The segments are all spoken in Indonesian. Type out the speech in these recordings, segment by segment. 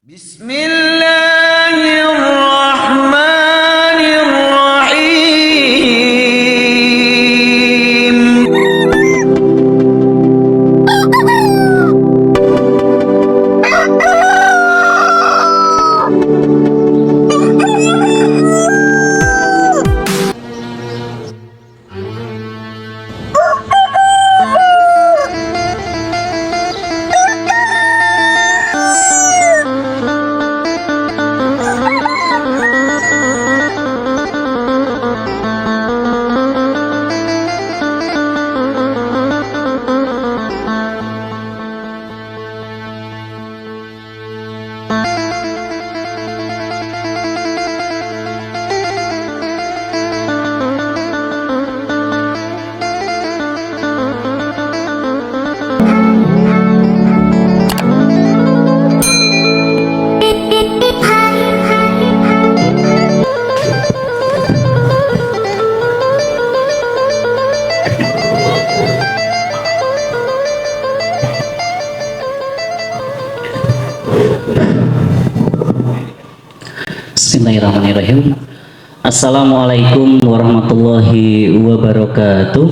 Bismillahirrahmanirrahim. Bismillahirrahmanirrahim. Assalamualaikum warahmatullahi wabarakatuh.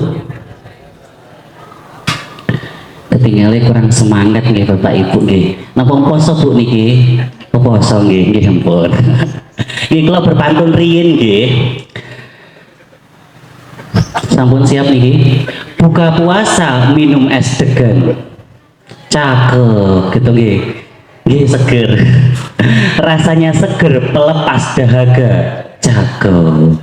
Ketinggalan kurang semangat nih Bapak Ibu nih. Napa poso Bu niki? Poso nggih, nggih ampun. Nggih kula berpantun riyin nggih. Sampun siap niki? Buka puasa minum es degan. Cakep gitu nggih. Nggih seger. Rasanya seger, pelepas dahaga. Cakep.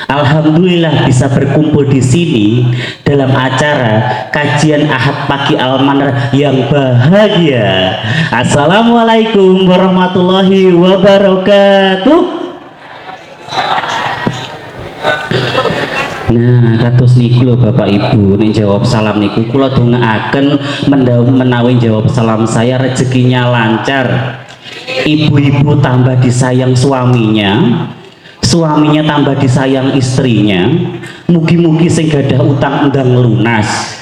Alhamdulillah bisa berkumpul di sini dalam acara kajian Ahad Pagi Al-Manar yang bahagia. Assalamualaikum warahmatullahi wabarakatuh. Nah, kados niku lho Bapak Ibu, nek jawab salam niku kula dongaaken menawi jawab salam saya rezekinya lancar. Ibu-ibu tambah disayang suaminya, suaminya tambah disayang istrinya. Mugi-mugi sing gadah utang ndang lunas.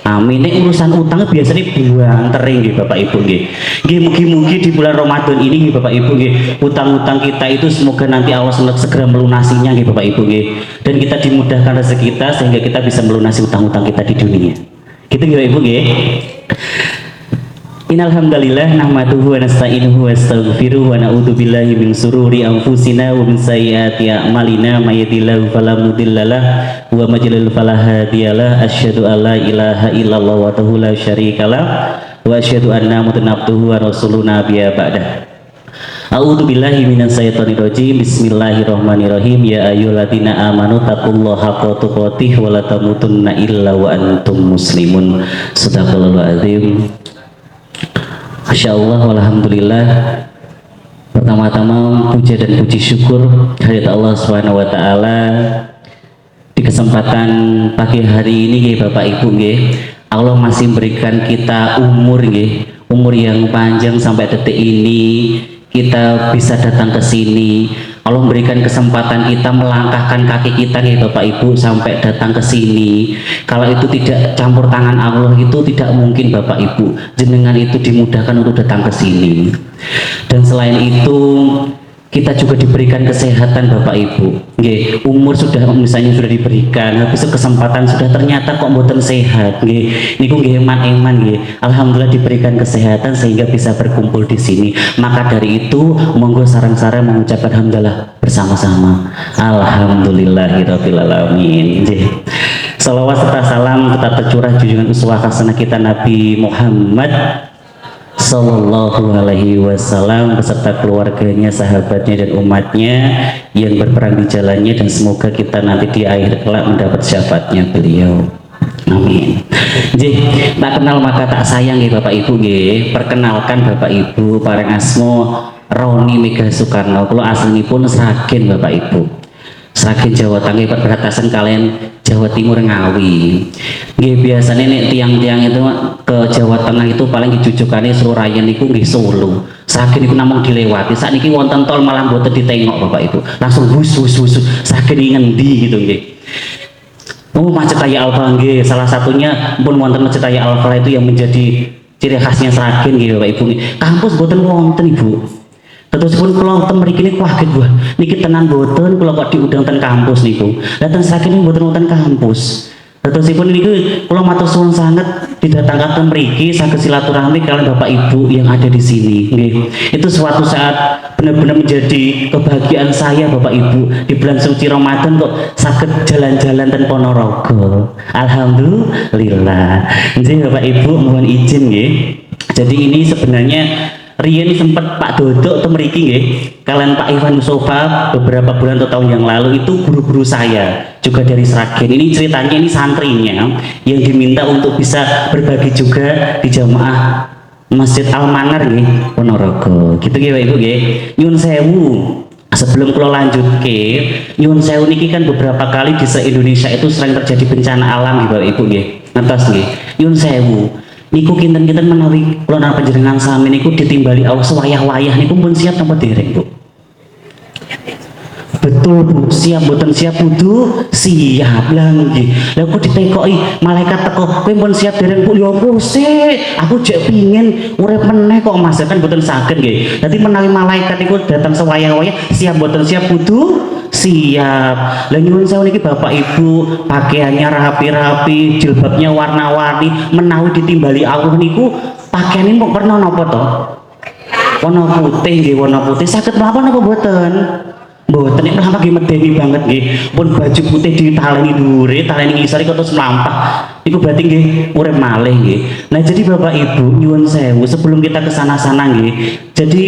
Amin. Nek urusan utang biasanya banter nggih Bapak Ibu nggih. Nggih mugi-mugi di bulan Ramadan ini nggih Bapak Ibu nggih, utang-utang kita itu semoga nanti Allah segera melunasinya nggih Bapak Ibu nggih. Dan kita dimudahkan rezeki kita sehingga kita bisa melunasi utang-utang kita di dunia. Gitu nggih Bapak Ibu nggih. Innalhamdalillah nahmaduhu wa nasta'inuhu wa astaghfiruh wa na'udzu billahi min sururi anfusina wa min sayyiati a'malina may yahdihillahu fala mudhillalah wa may yudlil fala hadiyalah. Asyhadu an la ilaha illallah wahdahu la syarikalah wa asyhadu anna muhammadan abduhu wa rasuluhu nabiyya ba'dah. A'udzu billahi minasyaitonir rajim. Bismillahirrahmanirrahim. Ya ayyuhalladzina amanu taqullaha haqqa tuqatih wa la tamutunna illa wa antum muslimun. Shadaqallahul azim. Masya Allah, alhamdulillah. Pertama-tama puja dan puji syukur kehadirat Allah Subhanahu wa taala di kesempatan pagi hari ini nggih Bapak Ibu nggih. Allah masih memberikan kita umur nggih, umur yang panjang sampai detik ini kita bisa datang ke sini. Allah memberikan kesempatan kita melangkahkan kaki kita nih Bapak Ibu sampai datang ke sini. Kalau itu tidak campur tangan Allah itu tidak mungkin Bapak Ibu. Jenengan itu dimudahkan untuk datang ke sini. Dan selain itu kita juga diberikan kesehatan Bapak Ibu. Nggih, umur sudah misalnya sudah diberikan, habis itu kesempatan sudah ternyata kok mboten sehat. Nggih, niku nggih eman-eman nggih. Alhamdulillah diberikan kesehatan sehingga bisa berkumpul di sini. Maka dari itu monggo sareng-sareng mengucapkan hamdalah bersama-sama. Alhamdulillahirabbil alamin. Nggih. Salawat serta salam tetap tercurah junjungan uswah hasanah kita Nabi Muhammad Sallallahu alaihi wasallam beserta keluarganya, sahabatnya dan umatnya yang berperang di jalannya, dan semoga kita nanti di akhir kelak mendapat syafaatnya beliau. Amin. Nggih, tak kenal maka tak sayang nggih Bapak Ibu nggih. Perkenalkan Bapak Ibu pareng asma Roni Mega Soekarno. Kula aslinipun Sragen Bapak Ibu. Sragen Jawa Tengah perbatasan kalian Jawa Timur Ngawi. Nggih biasanya nek tiang-tiang itu ke Jawa Tengah itu paling dijujukannya Surabaya niku nggih Solo. Sragen niku namung dilewati. Sakniki wonten tol malah mboten ditengok Bapak Ibu. Langsung hus. Sragen iki ngendi gitu nggih. Oh, Masjid Raya Alfa nggih, salah satunya pun wonten Masjid Raya Alfa itu yang menjadi ciri khasnya Sragen nggih Bapak Ibu. Kampus mboten wonten Ibu. Terus pun kalau teng mriki niku kaget wah niki tenan boten kula kok diundang ten kampus niku. Lah ten saking boten wonten kampus. Terus pun niku kula matur suwun sanget didatangkan ten mriki saged silaturahmi kalian Bapak Ibu yang ada di sini. Nggih. Itu suatu saat benar-benar menjadi kebahagiaan saya Bapak Ibu di bulan suci Ramadan kok saged jalan-jalan ten Ponorogo. Alhamdulillah. Nggih Bapak Ibu mohon izin nggih. Jadi ini sebenarnya Rian sempat Pak Dodok atau mriki nggih kalian Pak Iwan Musofa beberapa bulan atau tahun yang lalu itu guru-guru saya juga dari Sragen. Ini ceritanya ini santrinya yang diminta untuk bisa berbagi juga di jamaah Masjid Al-Manar nggih Ponorogo. Gitu nggih Pak Ibu nggih. Nyun sewu. Sebelum kalau lanjut ke nyun sewu niki kan beberapa kali di se-Indonesia itu sering terjadi bencana alam nggih Bapak Ibu nggih. Ngertos nggih. Nyun sewu. Niku kinten-kinten menawi kula nang panjenengan sami niku ditimbali Allah sewayah-wayah niku pun siap napa dereng Bu? Betul Bu, siap boten siap kudu siap lah nggih. Lah kok ditekoki malaikat teko kowe pun siap dereng Bu? Ya ampun sik, aku jek pingin urip meneh kok Mas kan boten saged nggih. Dadi menawi malaikat niku datang sewayah-wayah siap boten siap kudu siap. Lah nyuwun sewu niki Bapak Ibu pakaiannya rapi-rapi, jilbabnya warna-warni, menawi ditimbali Allah niku pakaiane mau warna napa to? Warna putih nggih, warna putih saged mawon apa mboten? Mboten nek mlampah nggih medeni banget nggih. Pun baju putih ditaleni dhuwure, taleni ngisor kok terus mlampah. Iku berarti nggih urip malih nggih. Nah jadi Bapak Ibu nyuwun sewu sebelum kita ke sana-sana nggih. Jadi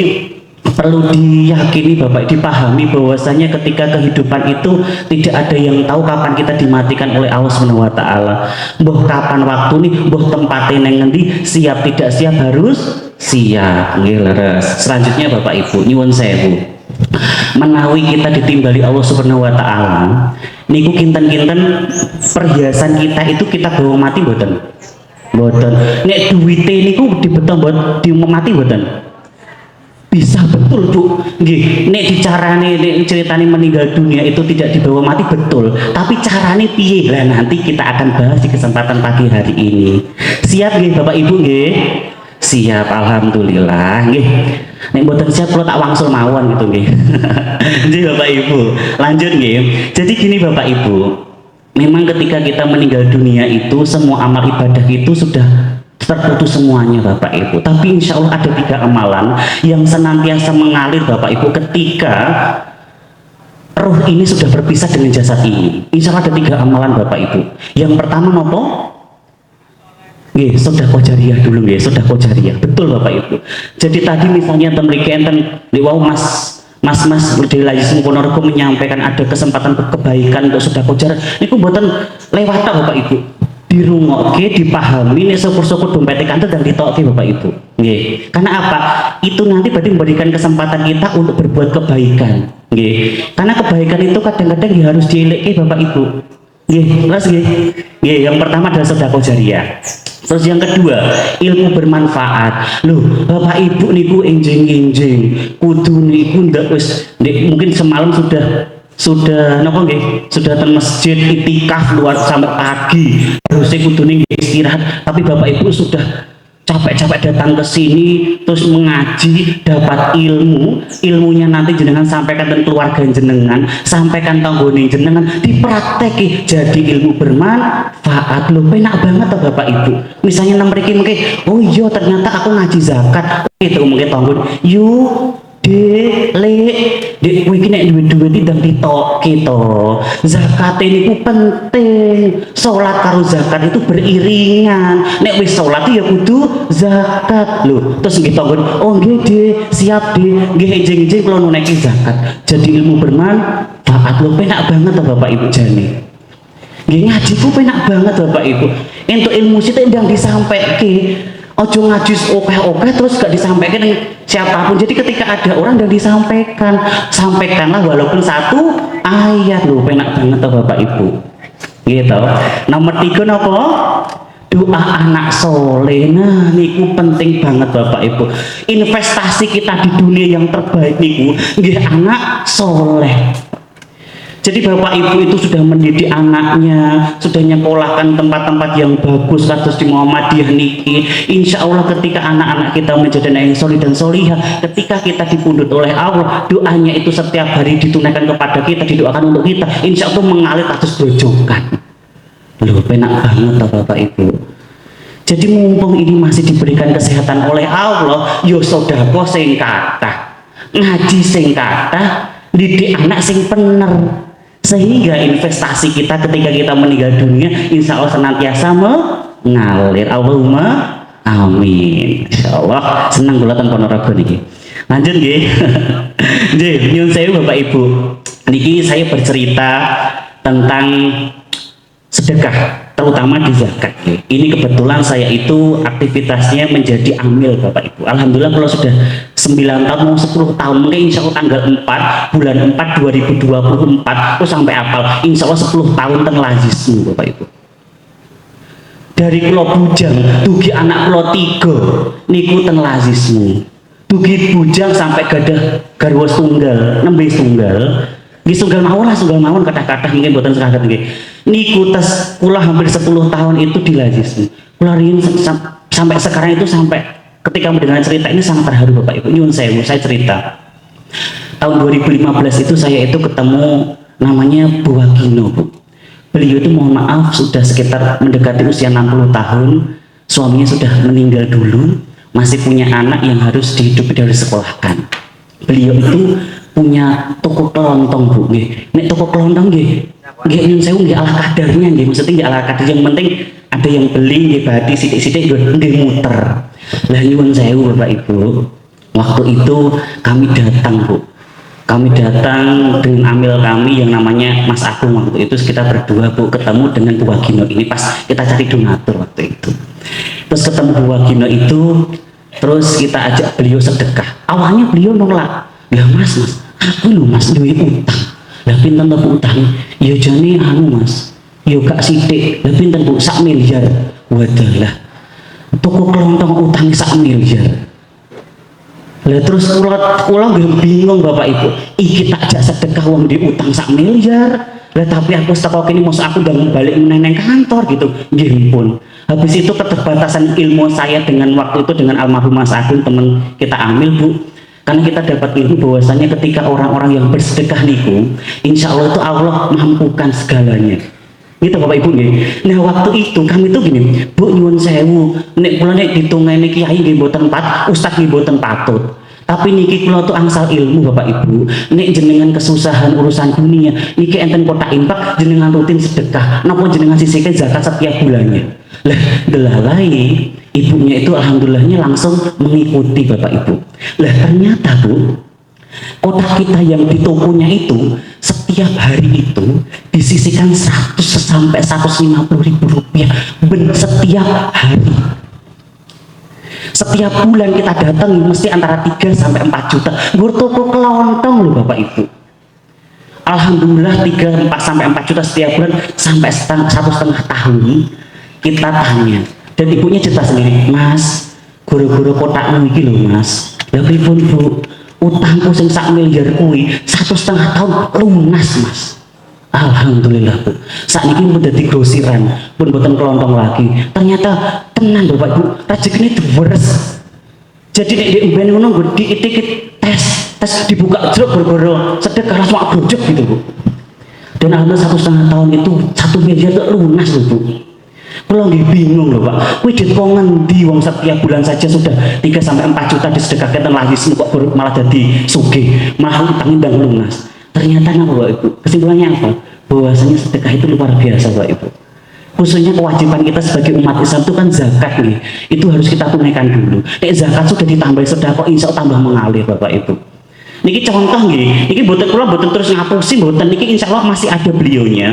perlu diyakini Bapak, dipahami bahwasanya ketika kehidupan itu tidak ada yang tahu kapan kita dimatikan oleh Allah Subhanahu wa taala. Mbah kapan waktu nih, mbah tempatnya neng ngendi, siap tidak siap harus siap. Nggih leres. Selanjutnya Bapak Ibu nyuwun sewu. Menawi kita ditimbali Allah Subhanahu wa taala, niku kinten-kinten perhiasan kita itu kita bawa mati mboten? Mboten. Nek duwite niku dibeto mati mboten? Bisa betul Bu nggih. Nek dicarane nek ceritane meninggal dunia itu tidak dibawa mati betul, tapi carane piye lah nanti kita akan bahas di kesempatan pagi hari ini. Siap nggih Bapak Ibu nggih? Siap alhamdulillah nggih. Nek mboten siap kula tak wangsul mawon gitu nggih. Nggih Bapak Ibu. Lanjut nggih. Jadi gini Bapak Ibu, memang ketika kita meninggal dunia itu semua amal ibadah itu sudah terputus semuanya Bapak Ibu. Tapi insya Allah ada 3 amalan yang senantiasa mengalir Bapak Ibu ketika roh ini sudah berpisah dengan jasad ini. Insya Allah ada 3 amalan Bapak Ibu. Yang pertama nopo? Nggih, sedekah jariyah dulu nggih, sedekah jariyah. Betul Bapak Ibu. Jadi tadi misalnya enten mriki enten liwau Mas dari Lajeng Ponorogo menyampaikan ada kesempatan kebaikan untuk sedekah jariyah. Niku mboten lewat Bapak Ibu. Dirungokke, dipahami, nek syukur-syukur dompetnya kantor dan ditokke Bapak Ibu. Nggih. Karena apa? Itu nanti berarti memberikan kesempatan kita untuk berbuat kebaikan. Nggih. Karena kebaikan itu kadang-kadang harus dieleke Bapak Ibu. Nggih, terus nggih. Nggih, yang pertama adalah sedekah jariyah. Terus yang kedua, ilmu bermanfaat. Loh, Bapak Ibu niku enjing-enjing, kudu niku ndak wis mungkin semalam sudah napa nggih sudah ten masjid itikaf luar sampai pagi harusnya kudune istirahat, tapi Bapak Ibu sudah capek-capek datang ke sini terus mengaji dapat ilmunya nanti jenengan sampaikan dan keluarga jenengan, sampaikan tanggone jenengan dipraktek jadi ilmu bermanfaat. Lho penak banget toh Bapak Ibu. Misalnya nang mriki mungkin oh iya ternyata aku ngaji zakat itu mungkin tanggon yuk dek kowe iki nek duwe-duwe ndang ditokke to. Zakat niku penting. Salat karo zakat itu beriringan. Nek wis salat ya kudu zakat. Lho, terus nggih tonggon, oh nggih Dik, siap Dik. Nggih enjing-enjing kula nuneki zakat. Jadi ilmu bermanfaat. Lho penak banget to Bapak Ibu jane. Nggih ngaji ku penak banget Bapak Ibu. Entuk ilmu sithik ndang disampaike. Ojo ngaji oke terus gak disampaikan siapapun. Jadi ketika ada orang yang disampaikan, sampaikanlah walaupun 1 ayat. Loh penak banget toh Bapak Ibu gitu. Nomor 3 nopo? Doa anak soleh. Nah niku penting banget Bapak Ibu. Investasi kita di dunia yang terbaik niku nggih anak soleh. Jadi bapak ibu itu sudah mendidik anaknya, sudah nyekolahkan tempat-tempat yang bagus, kados di Muhammadiyah niki. Insya Allah ketika anak-anak kita menjadi anak yang solih dan solihah, ketika kita dipundhut oleh Allah, doanya itu setiap hari ditunaikan kepada kita, didoakan untuk kita, insya Allah mengalir kados grojokan. Loh, penak banget bapak ibu. Jadi mumpung ini masih diberikan kesehatan oleh Allah, yo sodako sing kathah, ngaji sing kathah, didik anak sing bener, sehingga investasi kita ketika kita meninggal dunia insya Allah senantiasa mengalir. Allahumma amin. Insya Allah senang bulatan ponorogo niki. Lanjut nggih. Nggih, nyuwun sewu Bapak Ibu. Niki saya bercerita tentang sedekah, terutama di zakat. Ini kebetulan saya itu aktivitasnya menjadi amil Bapak Ibu. Alhamdulillah kalau sudah 9 tahun mau 10 tahun, mungkin insya Allah tanggal 4 bulan 4 2024 itu sampai apal insya Allah 10 tahun teng lazismu Bapak Ibu. Dari kulo bujang dugi anak kulo 3 niku teng lazismu, dugi bujang sampai gadah garwa tunggal nembe tunggal nggih, tunggal mawon kata-kata mungkin buatan sekagat nggih. Niku tes kula hampir 10 tahun itu di lazismu. Kula riyen sampai sekarang itu, sampai ketika mendengar cerita ini sangat terharu Bapak Ibu. Nyuwun sewu, saya cerita. Tahun 2015 itu saya itu ketemu namanya Bu Wagino, Bu. Beliau itu mohon maaf sudah sekitar mendekati usia 60 tahun, suaminya sudah meninggal dulu, masih punya anak yang harus dihidupi dari sekolahkan. Beliau itu punya toko kelontong Bu, nggih. Nek toko kelontong nggih nyun sewu nggih ala kadarnya nggih, maksudnya nggih ala kadar, yang penting ada yang beli nggih badi sithik-sithik nggih muter. Lah nyuwun sewu Bapak Ibu, waktu itu kami datang Bu. Kami datang dengan amil kami yang namanya Mas Agung. Waktu itu kita berdua Bu ketemu dengan Bu Wagino ini pas kita cari donatur waktu itu. Terus ketemu Bu Wagino itu, terus kita ajak beliau sedekah. Awalnya beliau nolak. Lah mas, aku lho mas duwe utang. Lah pinten to Bu utang? Ya jane anu mas, ya gak sithik. Lah pinten Bu? 1 miliar. Wadalah. Toko kelontong utang 1 miliar. Lah terus kula bingung Bapak Ibu. Iki tak ajak sedekah wong di utang 1 miliar. Lah tapi aku teko kene mosok aku ndang balik meneng kantor gitu. Nggih pun. Habis itu keterbatasan ilmu saya dengan waktu itu dengan almarhum Mas Agung teman kita ambil Bu. Karena kita dapat ilmu bahwasanya ketika orang-orang yang bersedekah niku, insya Allah itu Allah mampukan segalanya. Gitu Bapak Ibu nggih. Nah waktu itu kami tuh gini, Bu nyuwun sewu, nek kula nek ditungani kiai nggih mboten pat, ustaz nggih mboten patut. Tapi niki kula tuh angsal ilmu Bapak Ibu. Nek jenengan kesusahan urusan dunia, niki enten kotak infak jenengan rutin sedekah, napa jenengan sisihkan zakat setiap bulannya. Lah delalai ibunya itu alhamdulillahnya langsung mengikuti Bapak Ibu. Lah ternyata Bu, kotak kita yang di tokonya itu setiap hari itu disisihkan 100 sampai 150 ribu rupiah setiap hari. Setiap bulan kita datang mesti antara 3 sampai 4 juta. Gur toko kelontong loh Bapak Ibu. Alhamdulillah 3 sampai 4 juta setiap bulan sampai 1,5 tahun kita tanya. Dan ibunya cerita sendiri, Mas, guru-guru kotakmu iki lho Mas. Lah pripun Bu? Utangku sing 1 miliar kuwi 1,5 tahun lunas Mas. Alhamdulillah Bu. Saat ini pun jadi grosiran, pun boten kelontong lagi. Ternyata tenan Bapak Ibu, rezekine deres. Jadi nek diumben ngono nggo dikit-dikit tes dibuka jero boro-boro sedekah langsung brojok gitu Bu. Dan alhamdulillah 1,5 tahun itu 1 miliar itu lunas loh Bu. Kalau nggih bingung loh Pak, kuwi dit kok ngendi wong setiap bulan saja sudah 3 sampai 4 juta disedekahkan lagi kok malah jadi sugih, malah utangnya ndang lunas. Ternyata ngapa Bapak Ibu? Kesimpulannya apa? Bahwasanya sedekah itu luar biasa Bapak Ibu. Khususnya kewajiban kita sebagai umat Islam itu kan zakat nih, itu harus kita tunaikan dulu. Nek zakat sudah ditambah sedekah insya Allah tambah mengalir Bapak Ibu. Niki contoh nggih, niki boten kula boten terus ngapusi boten, niki insya Allah masih ada beliaunya.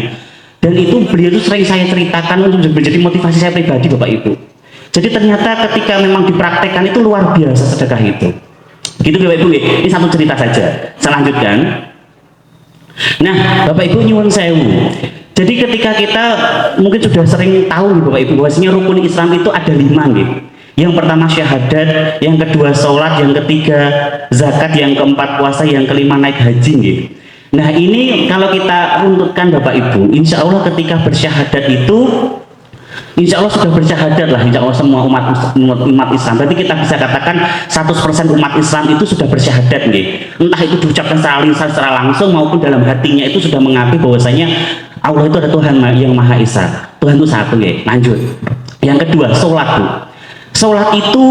Dan itu beliau itu sering saya ceritakan untuk menjadi motivasi saya pribadi Bapak Ibu. Jadi ternyata ketika memang dipraktekkan itu luar biasa sedekah itu. Gitu Bapak Ibu, ini satu cerita saja. Saya lanjutkan. Nah Bapak Ibu nyuwun sewu. Jadi ketika kita mungkin sudah sering tahu nih Bapak Ibu bahwasanya rukun Islam itu ada 5 nih. Yang pertama syahadat, yang kedua sholat, yang ketiga zakat, yang keempat puasa, yang kelima naik haji nih. Nah ini kalau kita runtutkan Bapak Ibu, insya Allah ketika bersyahadat itu, insya Allah sudah bersyahadat lah, insya Allah semua umat Islam. Berarti kita bisa katakan 100% umat Islam itu sudah bersyahadat, nggih. Entah itu diucapkan secara lisan, secara langsung maupun dalam hatinya itu sudah mengakui bahwasanya Allah itu ada Tuhan yang Maha Esa. Tuhan itu satu, nggih. Lanjut. Yang kedua, sholat, Bu. Sholat itu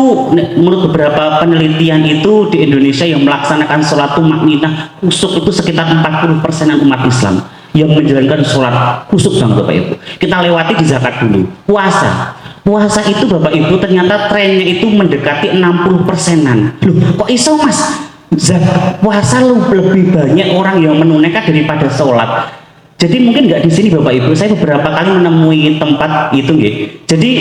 menurut beberapa penelitian itu di Indonesia yang melaksanakan sholat tumakninah kusuk itu sekitar 40%-an umat Islam yang menjalankan sholat kusuk, bang Bapak Ibu. Kita lewati di zakat dulu. Puasa itu Bapak Ibu ternyata trennya itu mendekati 60%-an. Loh kok iso mas? Puasa lebih banyak orang yang menunaikan daripada sholat. Jadi mungkin nggak di sini Bapak Ibu, saya beberapa kali menemui tempat itu, nggih. Jadi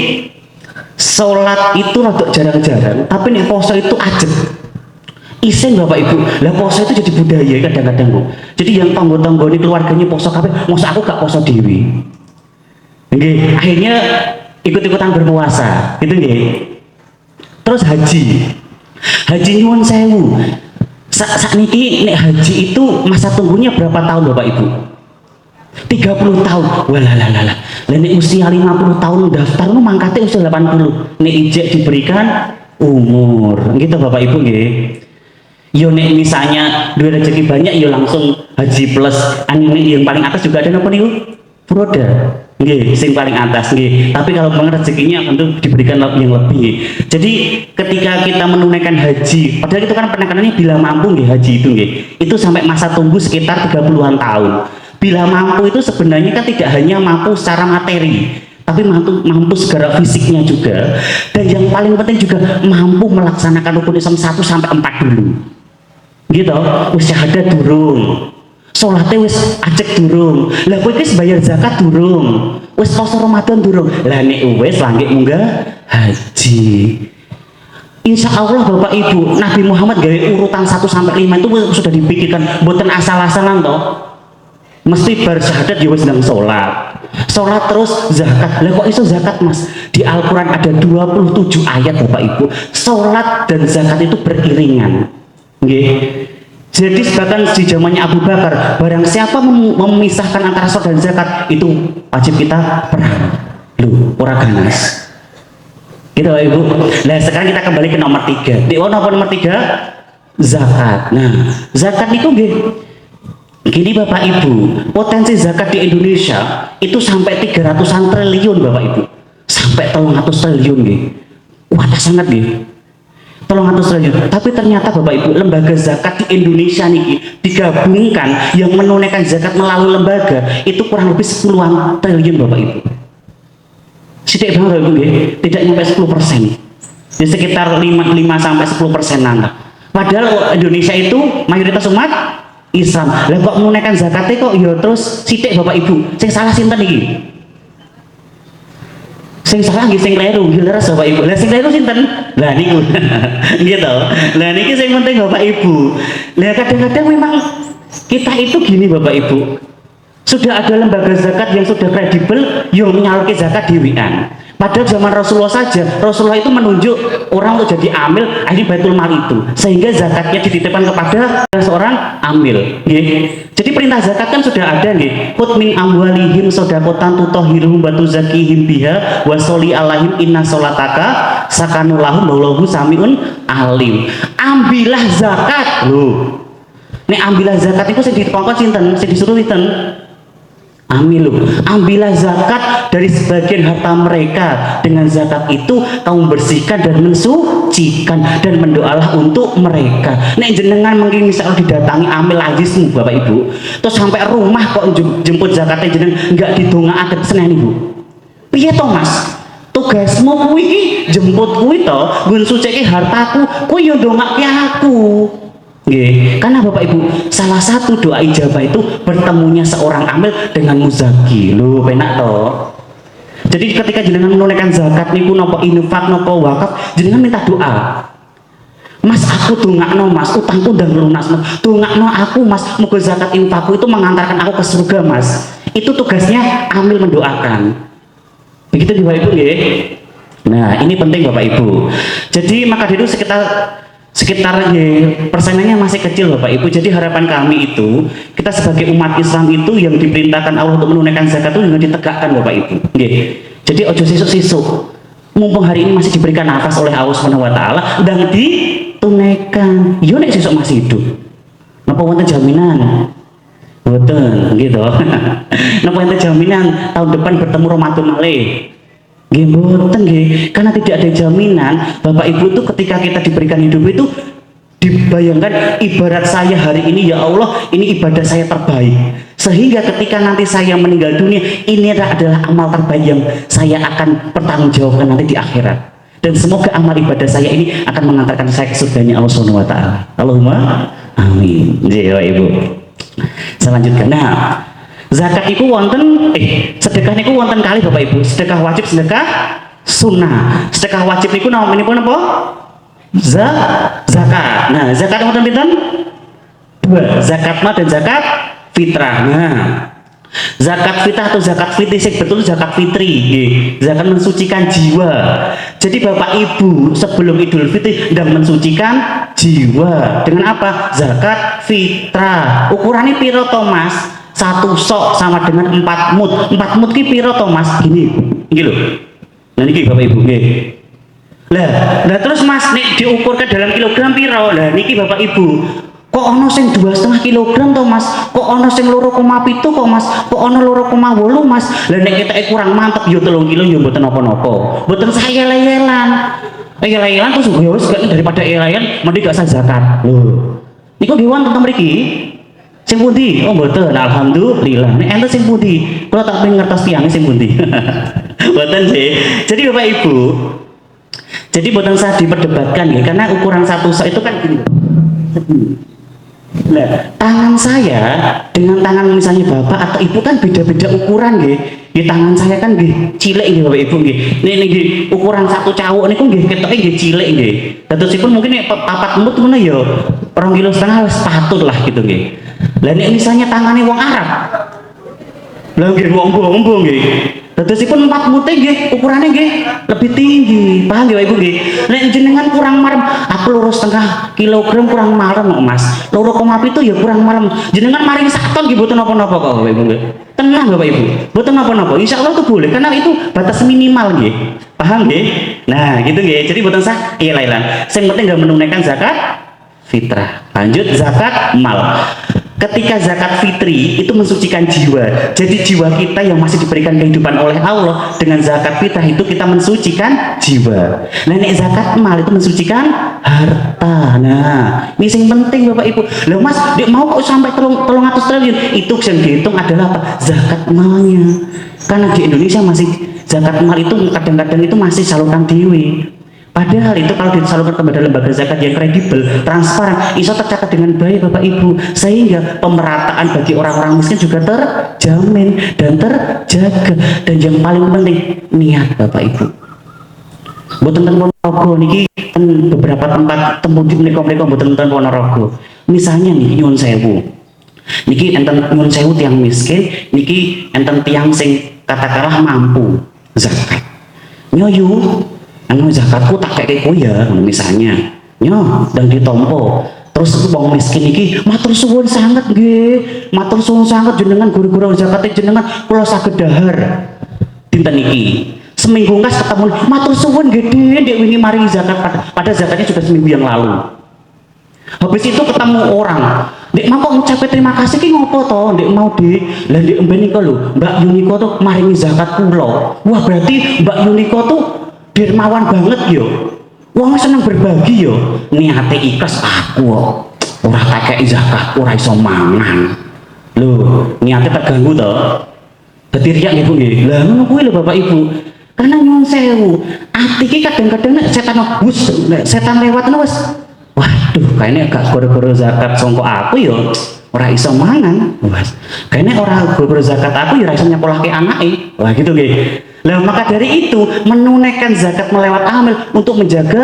sholat itu rada jarang-jarang, tapi nih poso itu ajeb. Isen Bapak Ibu, lah poso itu jadi budaya kadang-kadang, Bu. Jadi yang tonggo-tonggo ini keluarganya poso kabeh, masa aku gak poso dewi. Nggih, akhirnya ikut-ikutan berpuasa, gitu nggih. Terus haji nyuwun sewu. Saat niki nek haji itu masa tunggunya berapa tahun Bapak Ibu? 30 tahun. Walalalala. Nek usia 50 tahun daftar nu mangkate usia 80. Nek ijek diberikan umur. Gitu Bapak Ibu nggih. Yo nek misalnya duit rezeki banyak yo langsung haji plus. Yang paling atas juga ada napa niku? Proda. Nggih, sing paling atas nggih. Tapi kalau bang rezekinya tentu diberikan yang lebih. Jadi ketika kita menunaikan haji, padahal itu kan penekanannya bila mampu nggih haji itu nggih. Itu sampai masa tunggu sekitar 30-an tahun. Bila mampu itu sebenarnya kan tidak hanya mampu secara materi, tapi mampu secara fisiknya juga. Dan yang paling penting juga mampu melaksanakan rukun Islam 1 sampai 4 dulu. Gitu, wis syahadat durung. Salatnya wis ajek durung. Lah kowe wis bayar zakat durung. Wis poso Ramadan durung. Lah nek wis langit munggah haji. Insya Allah Bapak Ibu, Nabi Muhammad gawe urutan 1 sampai 5 itu sudah dipikirkan, mboten asal-asalan toh. Mesti bersyahadat ya wis ndang sholat terus zakat. Lah kok iso zakat mas? Di Al-Quran ada 27 ayat Bapak Ibu, sholat dan zakat itu beriringan, nggih. Jadi bahkan di zamannya Abu Bakar, barang siapa memisahkan antara sholat dan zakat itu wajib kita perang. Loh, ora ganas gitu Ibu. Nah sekarang kita kembali ke nomor 3. Di nomor 3 zakat. Nah zakat itu nggih gini Bapak Ibu, potensi zakat di Indonesia itu sampai 300-an triliun Bapak Ibu, sampai 300 triliun nggih. Wah sangat nggih, 300 triliun. Tapi ternyata Bapak Ibu, lembaga zakat di Indonesia nih digabungkan yang menunaikan zakat melalui lembaga itu kurang lebih 10-an triliun Bapak Ibu. Sidik banget Bapak Ibu nggih, tidak nyampe 10%. Di sekitar 5 sampai 10%-an. Padahal Indonesia itu mayoritas umat Islam. Lah kok menunaikan zakatnya kok ya terus sidik Bapak Ibu. Sing salah sinten iki? Sing salah nggih sing kleru, leres Bapak Ibu. Lah sing kleru sinten? Lah niku. Gitu. Lah niki sing penting Bapak Ibu. Lah kadang-kadang memang kita itu gini Bapak Ibu. Sudah ada lembaga zakat yang sudah kredibel yang menyalurkan zakat dhewean. Padahal zaman Rasulullah saja, Rasulullah itu menunjuk orang untuk jadi amil ahli Baitul Mal itu, sehingga zakatnya dititipkan kepada seorang amil. Jadi perintah zakat kan sudah ada nih. Khudh min amwalihim shadaqatan tutahhiruhum wa tuzakihim biha wa sholli alaihim inna sholataka sakanul lahum wallahu samiun alim. Ambillah zakat. Loh. Nek ambillah zakat itu sing dikongkon sinten? Sing disuruh sinten? Ambil, ambillah zakat dari sebagian harta mereka. Dengan zakat itu kamu bersihkan dan mensucikan, dan mendoalah untuk mereka. Nek jenengan mungkin misalnya didatangi amil ajismu Bapak Ibu, terus sampai rumah kok jemput zakatnya jenengan nggak didongaaken seneng Ibu. Piye to Mas? Tugasmu kuwi jemput kuwi to, nggon sucike hartaku, kuwi yo ndongake aku. Nggih, karena Bapak Ibu, salah satu doa ijabah itu bertemunya seorang amil dengan muzaki. Lho, penak toh. Jadi ketika jenengan menunaikan zakat niku napa infak napa wakaf, jenengan minta doa. Mas aku dongakno Mas, utangku ndang lunasno. Dongakno aku Mas, muga zakat infakku itu mengantarkan aku ke surga Mas. Itu tugasnya amil mendoakan. Begitu Bapak Ibu nggih. Nah, ini penting Bapak Ibu. Jadi maka dari itu sekitar sekitar persennya masih kecil Bapak Ibu. Jadi harapan kami itu kita sebagai umat Islam itu yang diperintahkan Allah untuk menunaikan zakat itu dengan ditegakkan Bapak Ibu. Jadi ojo sisuk-sisuk. Mumpung hari ini masih diberikan nafas oleh Allah Subhanahu wa taala dan ditunaikan. Yo nek sesuk masih hidup. Napa wonten jaminan? Boten gitu. Napa wonten jaminan tahun depan bertemu Ramadan malih? Nggih mboten nggih, karena tidak ada jaminan. Bapak Ibu itu ketika kita diberikan hidup itu dibayangkan ibarat saya hari ini, ya Allah, ini ibadah saya terbaik. Sehingga ketika nanti saya meninggal dunia, ini adalah amal terbaik yang saya akan pertanggungjawabkan nanti di akhirat. Dan semoga amal ibadah saya ini akan mengantarkan saya ke surganya Allah Subhanahu wa taala. Allahumma amin. Nggih Bapak Ibu. Saya lanjutkan. Nah, zakat itu wonten sedekah niku wonten kali Bapak Ibu. Sedekah wajib, sedekah sunnah. Sedekah wajib niku naminipun apa? Zakat. Nah, zakat wonten pinten? Dua, zakat mal dan zakat fitrah. Nah, zakat fitrah atau zakat fitri sing betul zakat fitri nggih. Zakat mensucikan jiwa. Jadi Bapak Ibu sebelum Idul Fitri sedang mensucikan jiwa dengan apa? Zakat fitrah. Ukurannya piro Thomas? Satu sok sama dengan 4 mud. 4 mud ki piro Thomas? Gini lho. Nah niki Bapak Ibu nggih. Lah terus Mas nek diukurkan dalam kilogram piro? Lah niki Bapak Ibu. Kok ono sing 2,5 kilogram to Mas? Kok ono sing 2,7 kok Mas? Kok ono 2,8 Mas? Lah nek ketake kurang mantep yo 3 kilo yo mboten napa-napa. Mboten saya leyelan. Leyelan terus yo wis daripada leyelan mending gak usah zakat. Lho. Niku nggih wonten mriki. Sing pundi? Oh mboten, alhamdulillah. Nek enten sing pundi? Kula tak pengen ngertos tiyang sing pundi. Mboten sih. Jadi Bapak Ibu, jadi mboten usah diperdebatkan ya, karena ukuran satu sok itu kan gini. Nah, tangan saya dengan tangan misalnya Bapak atau Ibu kan beda-beda ukuran nggih. Di tangan saya kan nggih cilik nggih Bapak Ibu nggih. Niki ukuran satu cawuk niku nggih ketoke nggih cilik nggih. Dadosipun mungkin nek papat mut ngono ya 2,5 kilo wis patut lah gitu nggih. Lah nek misalnya tangannya wong Arab. Lah nggih wong nggih. Dadosipun 4 mute nggih ukurannya nggih lebih tinggi. Paham nggih Bapak Ibu nggih? Nek jenengan kurang marem, aku 2,5 kilogram kurang marem kok Mas. 2,7 ya kurang marem. Jenengan maring sak ton nggih mboten napa-napa kok Bapak Ibu nggih. Tenang Bapak Ibu, mboten napa-napa. Insyaallah itu boleh karena itu batas minimal nggih. Paham nggih? Nah, gitu nggih. Jadi mboten sah ilang-ilang. Sing penting enggak menunaikan zakat fitrah. Lanjut zakat mal. Ketika zakat fitri itu mensucikan jiwa. Jadi jiwa kita yang masih diberikan kehidupan oleh Allah, dengan zakat fitrah itu kita mensucikan jiwa. Nah, nek zakat mal itu mensucikan harta. Nah, ini yang penting Bapak Ibu. Loh Mas, dia mau kok sampai 300 triliun? Itu yang dihitung adalah apa? Zakat malnya. Karena di Indonesia masih zakat mal itu kadang-kadang itu masih salurkan dewi. Padahal itu kalau disalurkan kepada lembaga zakat yang kredibel, transparan, iso tercatat dengan baik Bapak Ibu, sehingga pemerataan bagi orang-orang miskin juga terjamin dan terjaga. Dan yang paling penting niat Bapak Ibu. Mboten ten Ponorogo niki beberapa tempat temu menika mboten ten Ponorogo. Misalnya nih nyuwun sewu. Niki enten nyuwun sewu tiang miskin, niki enten tiang sing katakanlah mampu zakat. Nyoyu anu zakatku tak kayak kowe ya misalnya nyo dan ditompo terus wong miskin iki matur suwun sangat nggih matur suwun sangat jenengan guru-guru zakat jenengan kula saged dahar dinten iki seminggu kas ketemu matur suwun nggih Dek wingi mari zakat pada zakatnya sudah seminggu yang lalu. Habis itu ketemu orang Dek mau kok ngucapin terima kasih ki ngopo to Dek mau Dek lah Dek mbeniko lho Mbak Yuniko tuh maringi zakat kula. Wah berarti Mbak Yuniko tuh dermawan banget yo, wong seneng berbagi yo, niate ikhlas aku ora tak kei zakat, ora iso mangan. Lho, niate terganggu to. Dadi riyak nggih Bu nggih. Lah ngono kuwi lho Bapak Ibu. Karena nyuwun sewu, ati ki kadang-kadang nek setan wis nek setan lewat wis waduh, kayaknya gak goro-goro zakat songko aku yo ora iso mangan. Wes, kayaknya ora goro-goro zakat aku yo ora iso nyekolahke anake. Wah gitu nggih. Lah maka dari itu menunaikan zakat melewat amil untuk menjaga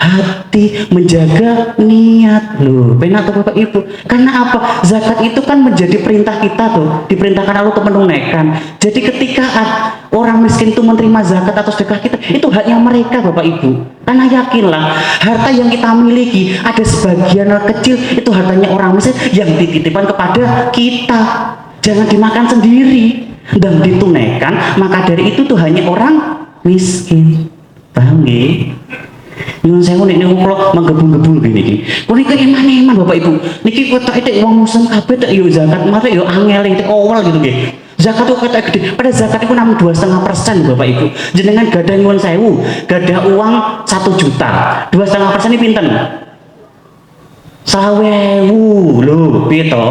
hati, menjaga niat. Loh, benar tuh Bapak Ibu. Karena apa? Zakat itu kan menjadi perintah kita tuh, diperintahkan Allah untuk menunaikan. Jadi ketika orang miskin itu menerima zakat atau sedekah kita, itu haknya mereka Bapak Ibu. Karena yakinlah, harta yang kita miliki ada sebagian kecil itu hartanya orang miskin yang dititipkan kepada kita. Jangan dimakan sendiri dan ditunaikan, maka dari itu tuh hanya orang miskin. Paham nggih? Nyuwun sewu nek niku kula menggebung-gebung gini iki. Kula iki eman-eman Bapak Ibu. Niki ketoke tek wong muslim kabeh tek yo zakat, mate yo angel tek awal gitu nggih. Zakat itu kata gede, pada zakat itu 2,5% Bapak Ibu. Jenengan gadah nyuwun sewu, gadah uang 1 juta. 2,5% ini pinten? 20.000 lho, piye to?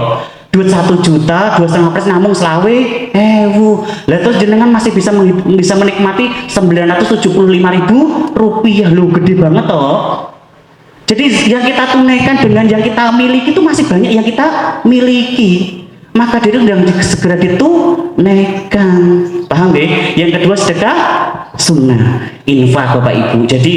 Duit 1 juta, 2,5% namung 20.000. Lah terus jenengan masih bisa menikmati 975.000 rupiah. Lho, gede banget toh. Jadi yang kita tunaikan dengan yang kita miliki itu masih banyak yang kita miliki. Maka dari itu yang segera ditunaikan. Paham nggih? Yang kedua sedekah sunnah, infak Bapak Ibu. Jadi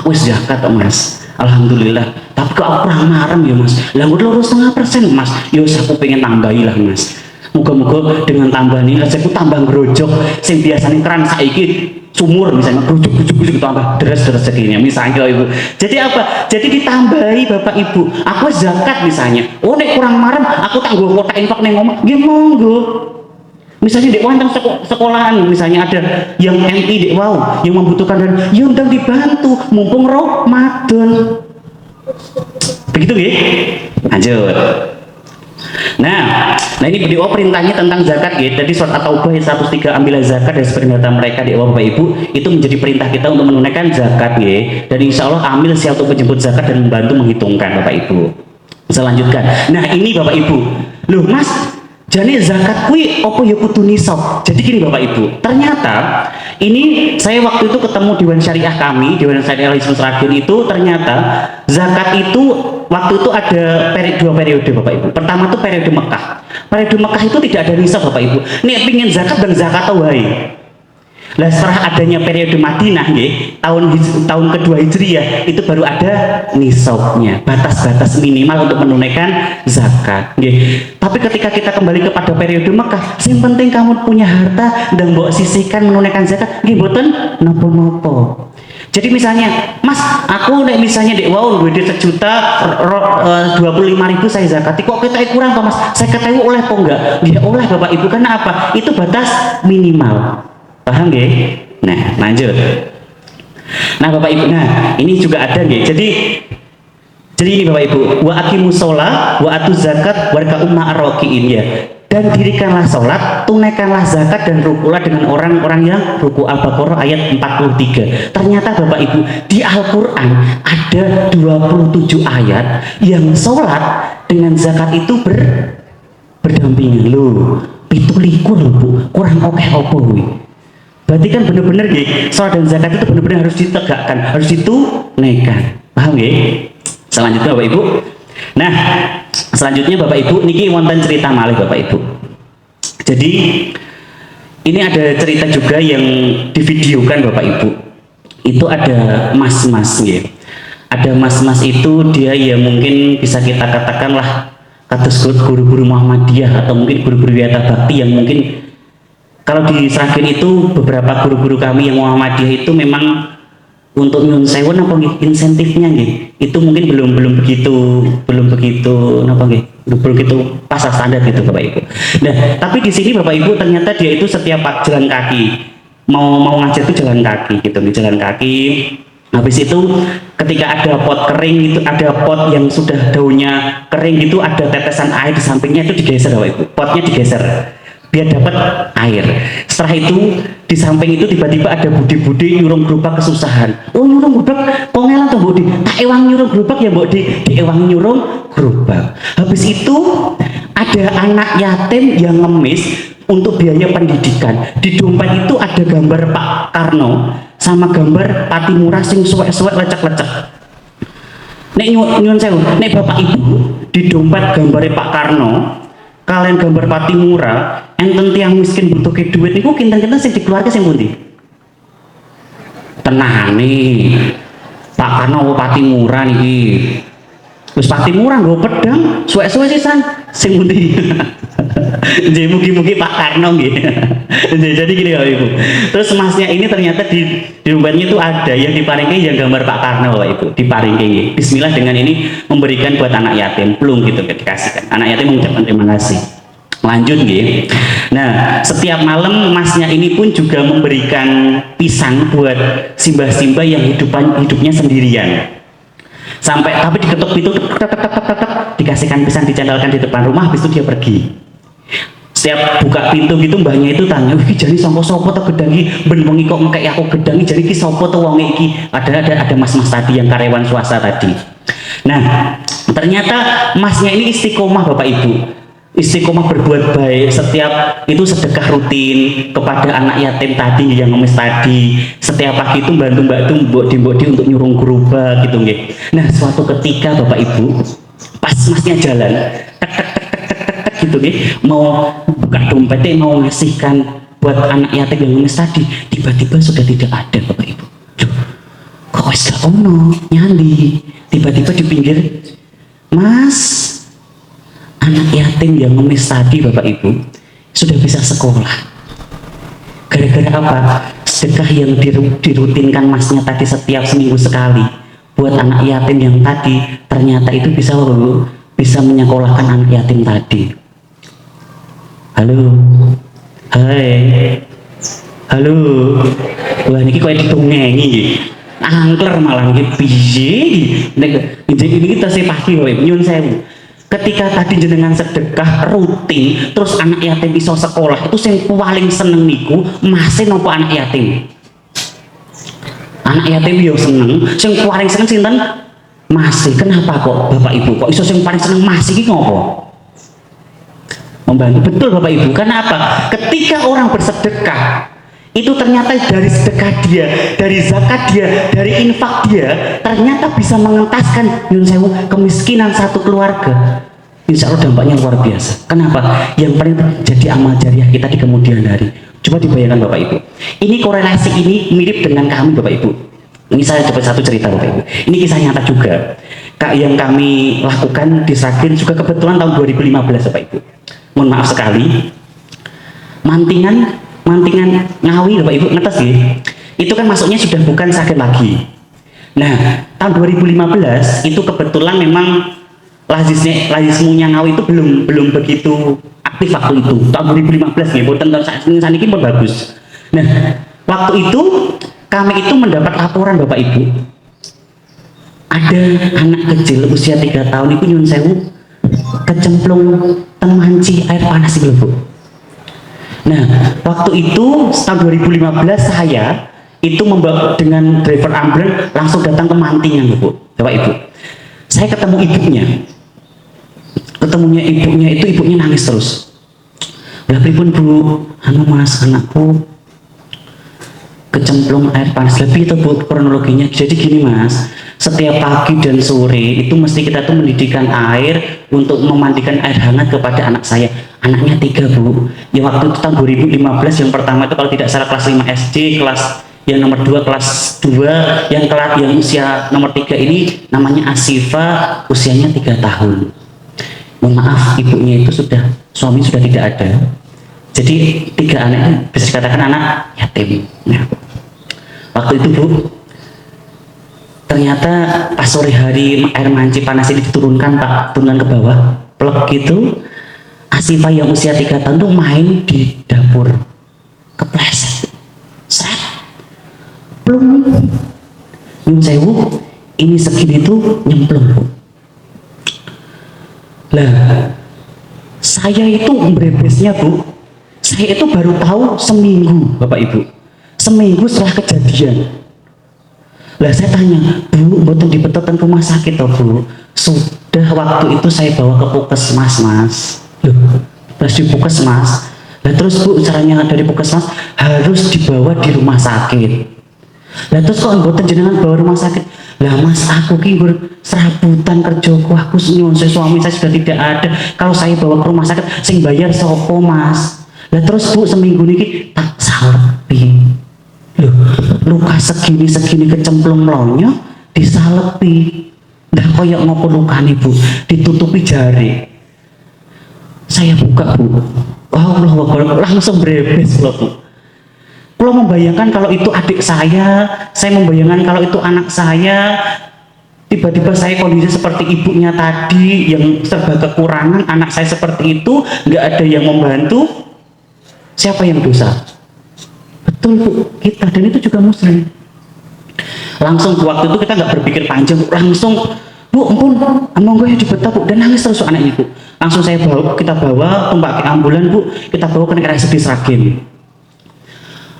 wis zakat kok Mas, alhamdulillah. Tapi kok aku kurang marem ya Mas. Lah kok 2,5% Mas. Ya aku pengen tambahi lah Mas. Moga-moga dengan tambahan ini aku tambah ngrojok sing biasanya keran saiki sumur misalnya bujuk tambah deres segini misalnya Ibu. Jadi apa? Jadi ditambahi Bapak Ibu. Aku zakat misalnya. Oh nek kurang marem aku tak nggo kotak infak ning omah. Nggih monggo. Misalnya dek wonten sekolahan misalnya ada yang MI dek wow yang membutuhkan dan ya undang dibantu mumpung Ramadan. Begitu nggih? Lanjut. Nah ini beliau perintahnya tentang zakat gitu. Jadi surat At-Taubah ayat 103, ambillah zakat dari sebagian harta mereka di Bapak Ibu. Itu menjadi perintah kita untuk menunaikan zakat ya. Dan insya Allah amil siap untuk menjemput zakat dan membantu menghitungkan Bapak Ibu. Selanjutkan. Nah ini Bapak Ibu. Loh Mas, jadi zakat kui opo ya kudu nisab. Jadi gini Bapak Ibu, ternyata ini saya waktu itu ketemu Dewan Syariah kami, Dewan Syariah Al-Islam Seragen itu ternyata zakat itu waktu itu ada dua periode Bapak Ibu. Pertama itu periode Mekah. Periode Mekah itu tidak ada nisab Bapak Ibu. Nek pingin zakat dan zakat wae. Lah setelah adanya periode Madinah nggih, tahun kedua Hijriah itu baru ada nisabnya, batas-batas minimal untuk menunaikan zakat nggih. Tapi ketika kita kembali kepada periode Mekah, yang penting kamu punya harta dan mbok sisihkan menunaikan zakat nggih mboten napa-napa. Jadi misalnya, Mas, aku nek misalnya dek wow duit 1 juta 25.000 saya zakati, kok kita kurang Pak Mas? Saya ketahui oleh kok enggak? Dia oleh Bapak Ibu, karena apa? Itu batas minimal. Paham nggih? Nah, lanjut. Nah, Bapak Ibu, nah ini juga ada nggih. Jadi ini Bapak Ibu, wa aqimus shalah wa atuz zakat warka'um ma'arrakiin ya. Dan dirikanlah sholat, tunaikanlah zakat dan rukulah dengan orang-orang yang ruku. Al-Baqarah ayat 43. Ternyata Bapak Ibu, di Al-Quran ada 27 ayat yang sholat dengan zakat itu berdampingan. Loh, itu likur loh Bu, kurang oke opo wi. Berarti kan bener-bener nih, sholat dan zakat itu bener-bener harus ditegakkan, harus ditunaikan. Paham nggih? Selanjutnya Bapak Ibu. Nah, selanjutnya Bapak Ibu, niki wonten cerita malih Bapak Ibu. Jadi ini ada cerita juga yang divideokan Bapak Ibu. Itu ada mas-mas ya. Ada mas-mas itu dia ya mungkin bisa kita katakanlah kados guru-guru Muhammadiyah atau mungkin guru-guru Wiyata Bakti yang mungkin kalau di Sragen itu beberapa guru-guru kami yang Muhammadiyah itu memang untuk nyun sewu apa insentifnya nggih itu mungkin belum begitu napa nggih belum begitu pasar standar gitu Bapak Ibu. Nah tapi di sini Bapak Ibu ternyata dia itu setiap jalan kaki mau ngajar itu jalan kaki gitu nih, jalan kaki. Habis itu ketika ada pot kering itu ada pot yang sudah daunnya kering gitu ada tetesan air di sampingnya itu digeser Bapak Ibu, potnya digeser biar dapat air. Setelah itu di samping itu tiba-tiba ada budi-budi nyurung gerobak kesusahan. Oh nyurung gerobak, kongelan tuh budi. Tak ewang nyurung gerobak ya mbok di ewang nyurung gerobak. Habis itu ada anak yatim yang ngemis untuk biaya pendidikan. Di dompet itu ada gambar Pak Karno sama gambar Patimura sing suwek-suwek lecek-lecek. Nek nyuwun sewu, nek Bapak Ibu di dompet gambar Pak Karno kalian gambar Patimura enten tiang miskin butuh ke duit niku kinten-kinten sing dikeluarke sing pundi? Tenane Pak Karno pati murah niki. Wis pati murah nggo pedang, suwek-suwek sisan sing pundi? Jadi mugi-mugi Pak Karno nggih. Jadi gini Bapak Ibu. Terus emasnya ini ternyata di dompetnya itu ada yang diparingke yang gambar Pak Karno Bapak Ibu, diparingke. Bismillah dengan ini memberikan buat anak yatim, plung gitu dikasihkan. Anak yatim mengucapkan terima kasih. Lanjut nggih. Nah, setiap malam emasnya ini pun juga memberikan pisang buat simbah-simbah yang hidupnya sendirian. Sampai tapi diketuk pintu dikasihkan pisang dicandalkan di depan rumah, habis itu dia pergi. Setiap buka pintu gitu mbahnya itu tanya, wih jadi sopo-sopo tuh gedangi ben wengi kok ngekek aku gedangi jadi ki sopo tuh wong iki. Ada mas-mas tadi yang karyawan swasta tadi. Nah, ternyata masnya ini istiqomah Bapak Ibu. Istiqomah berbuat baik, setiap itu sedekah rutin kepada anak yatim tadi yang ngemis tadi. Setiap pagi itu bantu mbok-di untuk nyurung gerobak gitu nggih. Nah, suatu ketika Bapak Ibu pas masnya jalan gitu nggih, mau buka dompetnya mau ngasihkan buat anak yatim yang ngemis tadi, tiba-tiba sudah tidak ada Bapak Ibu. Loh, kok wis gak ono nyali. Tiba-tiba di pinggir, Mas, anak yatim yang ngemis tadi Bapak Ibu sudah bisa sekolah. Gara-gara apa? Sedekah yang dirutinkan masnya tadi setiap seminggu sekali buat anak yatim yang tadi ternyata itu bisa menyekolahkan anak yatim tadi. Halo, hai, halo. Wah ini kok ditungengi, angker malah gitu piye. Ini kita sepaki nyun sewu. Ketika tadi jenengan sedekah rutin terus anak yatim bisa sekolah, itu yang paling seneng niku masih nopo anak yatim. Anak yatim yo seneng, yang paling seneng sinten? Masih. Kenapa kok Bapak Ibu kok iso yang paling seneng masih iki ngopo? Membantu betul Bapak Ibu. Kenapa? Ketika orang bersedekah itu ternyata dari sedekah dia, dari zakat dia, dari infak dia, ternyata bisa mengentaskan nyun sewu kemiskinan satu keluarga. Insya Allah dampaknya luar biasa. Kenapa? Yang paling jadi amal jariah kita di kemudian hari. Coba dibayangkan Bapak Ibu. Ini korelasi ini mirip dengan kami Bapak Ibu. Ini saya coba satu cerita Bapak Ibu. Ini kisah nyata juga. Yang kami lakukan di Sragen juga kebetulan tahun 2015 Bapak Ibu. Mohon maaf sekali. Mantingan Ngawi Bapak Ibu ngetes ya. Itu kan masuknya sudah bukan Sragen lagi. Nah, tahun 2015 itu kebetulan memang lazismunya Ngawi itu belum begitu aktif waktu itu. Tahun 2015 ya, boten tahun saniki pun bagus. Nah, waktu itu kami itu mendapat laporan Bapak Ibu. Ada anak kecil usia 3 tahun itu nyun sewu kecemplung manci air panas itu Bu. Nah, waktu itu tahun 2015 saya itu membawa dengan driver ambulans langsung datang ke Mantingan Bu, Bapak Ibu. Saya ketemu ibunya. Ketemunya ibunya itu ibunya nangis terus. Lah pripun Bu? Anu Mas, anakku kecemplung air panas. Lebih itu Bu kronologinya. Jadi gini Mas, setiap pagi dan sore itu mesti kita tuh mendidihkan air untuk memandikan air hangat kepada anak saya. Anaknya 3 Bu. Yang waktu itu tahun 2015 yang pertama itu kalau tidak salah kelas 5 SD, kelas yang nomor 2 kelas 2, yang usia nomor 3 ini namanya Asifa, usianya 3 tahun. Mohon maaf, ibunya itu suami sudah tidak ada. Jadi 3 anak itu bisa dikatakan anak yatim. Nah, waktu itu Bu, ternyata pas sore hari air manci panas ini diturunkan Pak, turunkan ke bawah, plek gitu. Asifah yang usia 3 tahun tuh main di dapur, kepleset, seret, plung, nyun sewu, ini segini tuh nyemplung Bu. Lah, saya itu berebesnya Bu, saya itu baru tahu seminggu Bapak Ibu, seminggu setelah kejadian. Lah saya tanya, Bu, mboten dipetetan rumah sakit toh Bu? Sudah, waktu itu saya bawa ke puskesmas Mas. Loh, pas di puskesmas. Lah terus Bu, caranya dari puskesmas harus dibawa di rumah sakit. Lah terus kok mboten jenengan bawa rumah sakit? Lah Mas, aku ki serabutan kerjaku, aku nyuwun suami saya sudah tidak ada. Kalau saya bawa ke rumah sakit, sing bayar sopo Mas? Lah terus Bu seminggu niki tak salepi. Loh, luka segini kecemplung melonyo disalepi. Dah koyok ngopo lukane Bu, ditutupi jari. Saya buka Bu, Allah langsung brebes loh Bu. Kalau membayangkan kalau itu adik saya membayangkan kalau itu anak saya, tiba-tiba saya kondisi seperti ibunya tadi yang serba kekurangan, anak saya seperti itu, nggak ada yang membantu, siapa yang dosa? Betul Bu, kita, dan itu juga muslim. Langsung waktu itu kita nggak berpikir panjang, langsung Bu ampun, monggo ya dibeta Bu, dan nangis terus anak ibu. Langsung kita bawa tumpak ke ambulan Bu, kita bawa ke RSUD Sragen.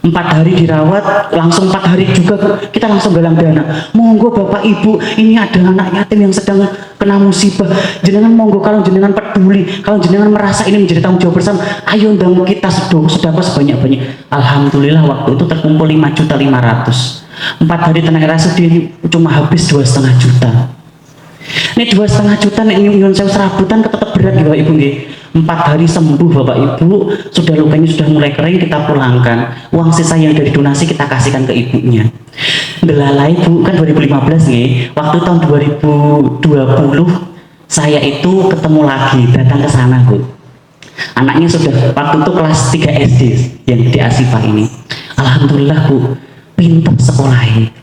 4 hari dirawat, langsung 4 hari juga kita langsung galang dana. Monggo Bapak Ibu, ini ada anak yatim yang sedang kena musibah. Jenengan monggo kalau jenengan peduli, kalau jenengan merasa ini menjadi tanggung jawab bersama, ayo undang kita sedekah sebanyak-banyak. Alhamdulillah waktu itu terkumpul 5.500.000. 4 hari tenang RSUD ini cuma habis 2,5 juta. Ini 2,5 juta nek nyun sewu serabutan tetap berat ya Bapak Ibu nggih. 4 hari sembuh Bapak Ibu, sudah lukanya sudah mulai kering, kita pulangkan. Uang sisa yang dari donasi kita kasihkan ke ibunya. Delalai Bu, kan 2015 nih, waktu tahun 2020 saya itu ketemu lagi, datang ke sana Bu. Anaknya sudah waktu itu kelas 3 SD yang di Asifa ini. Alhamdulillah Bu, pintar sekolahnya.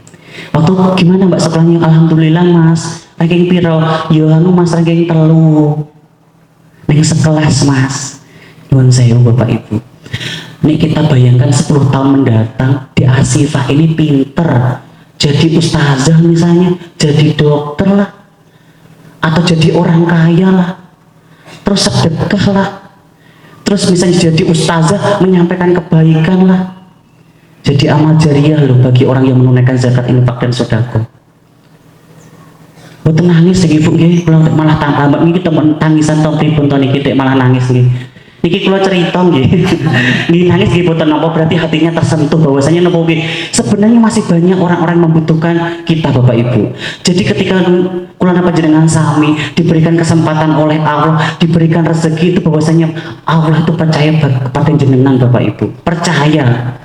Waktu gimana Mbak sekolahnya? Alhamdulillah Mas, ranking piro? Ya anu Mas, ranking 3. Yang sekelas Mas, nyuwun sewu Bapak Ibu. Nih kita bayangkan 10 tahun mendatang di Asifah ini pinter, jadi ustazah misalnya, jadi dokter lah, atau jadi orang kaya lah, terus sedekah lah, terus misalnya jadi ustazah menyampaikan kebaikan lah, jadi amal jariah loh bagi orang yang menunaikan zakat, infak dan sedekah. Boten nangis lagi Bu nggih, kula malah tambah niki temen tangisan tong pripun to niki malah nangis nggih. Niki kula cerita nggih. Nggih nangis nggih boten napa berarti hatinya tersentuh bahwasanya napa nggih. Sebenarnya masih banyak orang-orang membutuhkan kita Bapak Ibu. Jadi ketika kula napa jenengan sami diberikan kesempatan oleh Allah, diberikan rezeki itu bahwasanya Allah itu percaya kepada jenengan Bapak Ibu. Percaya.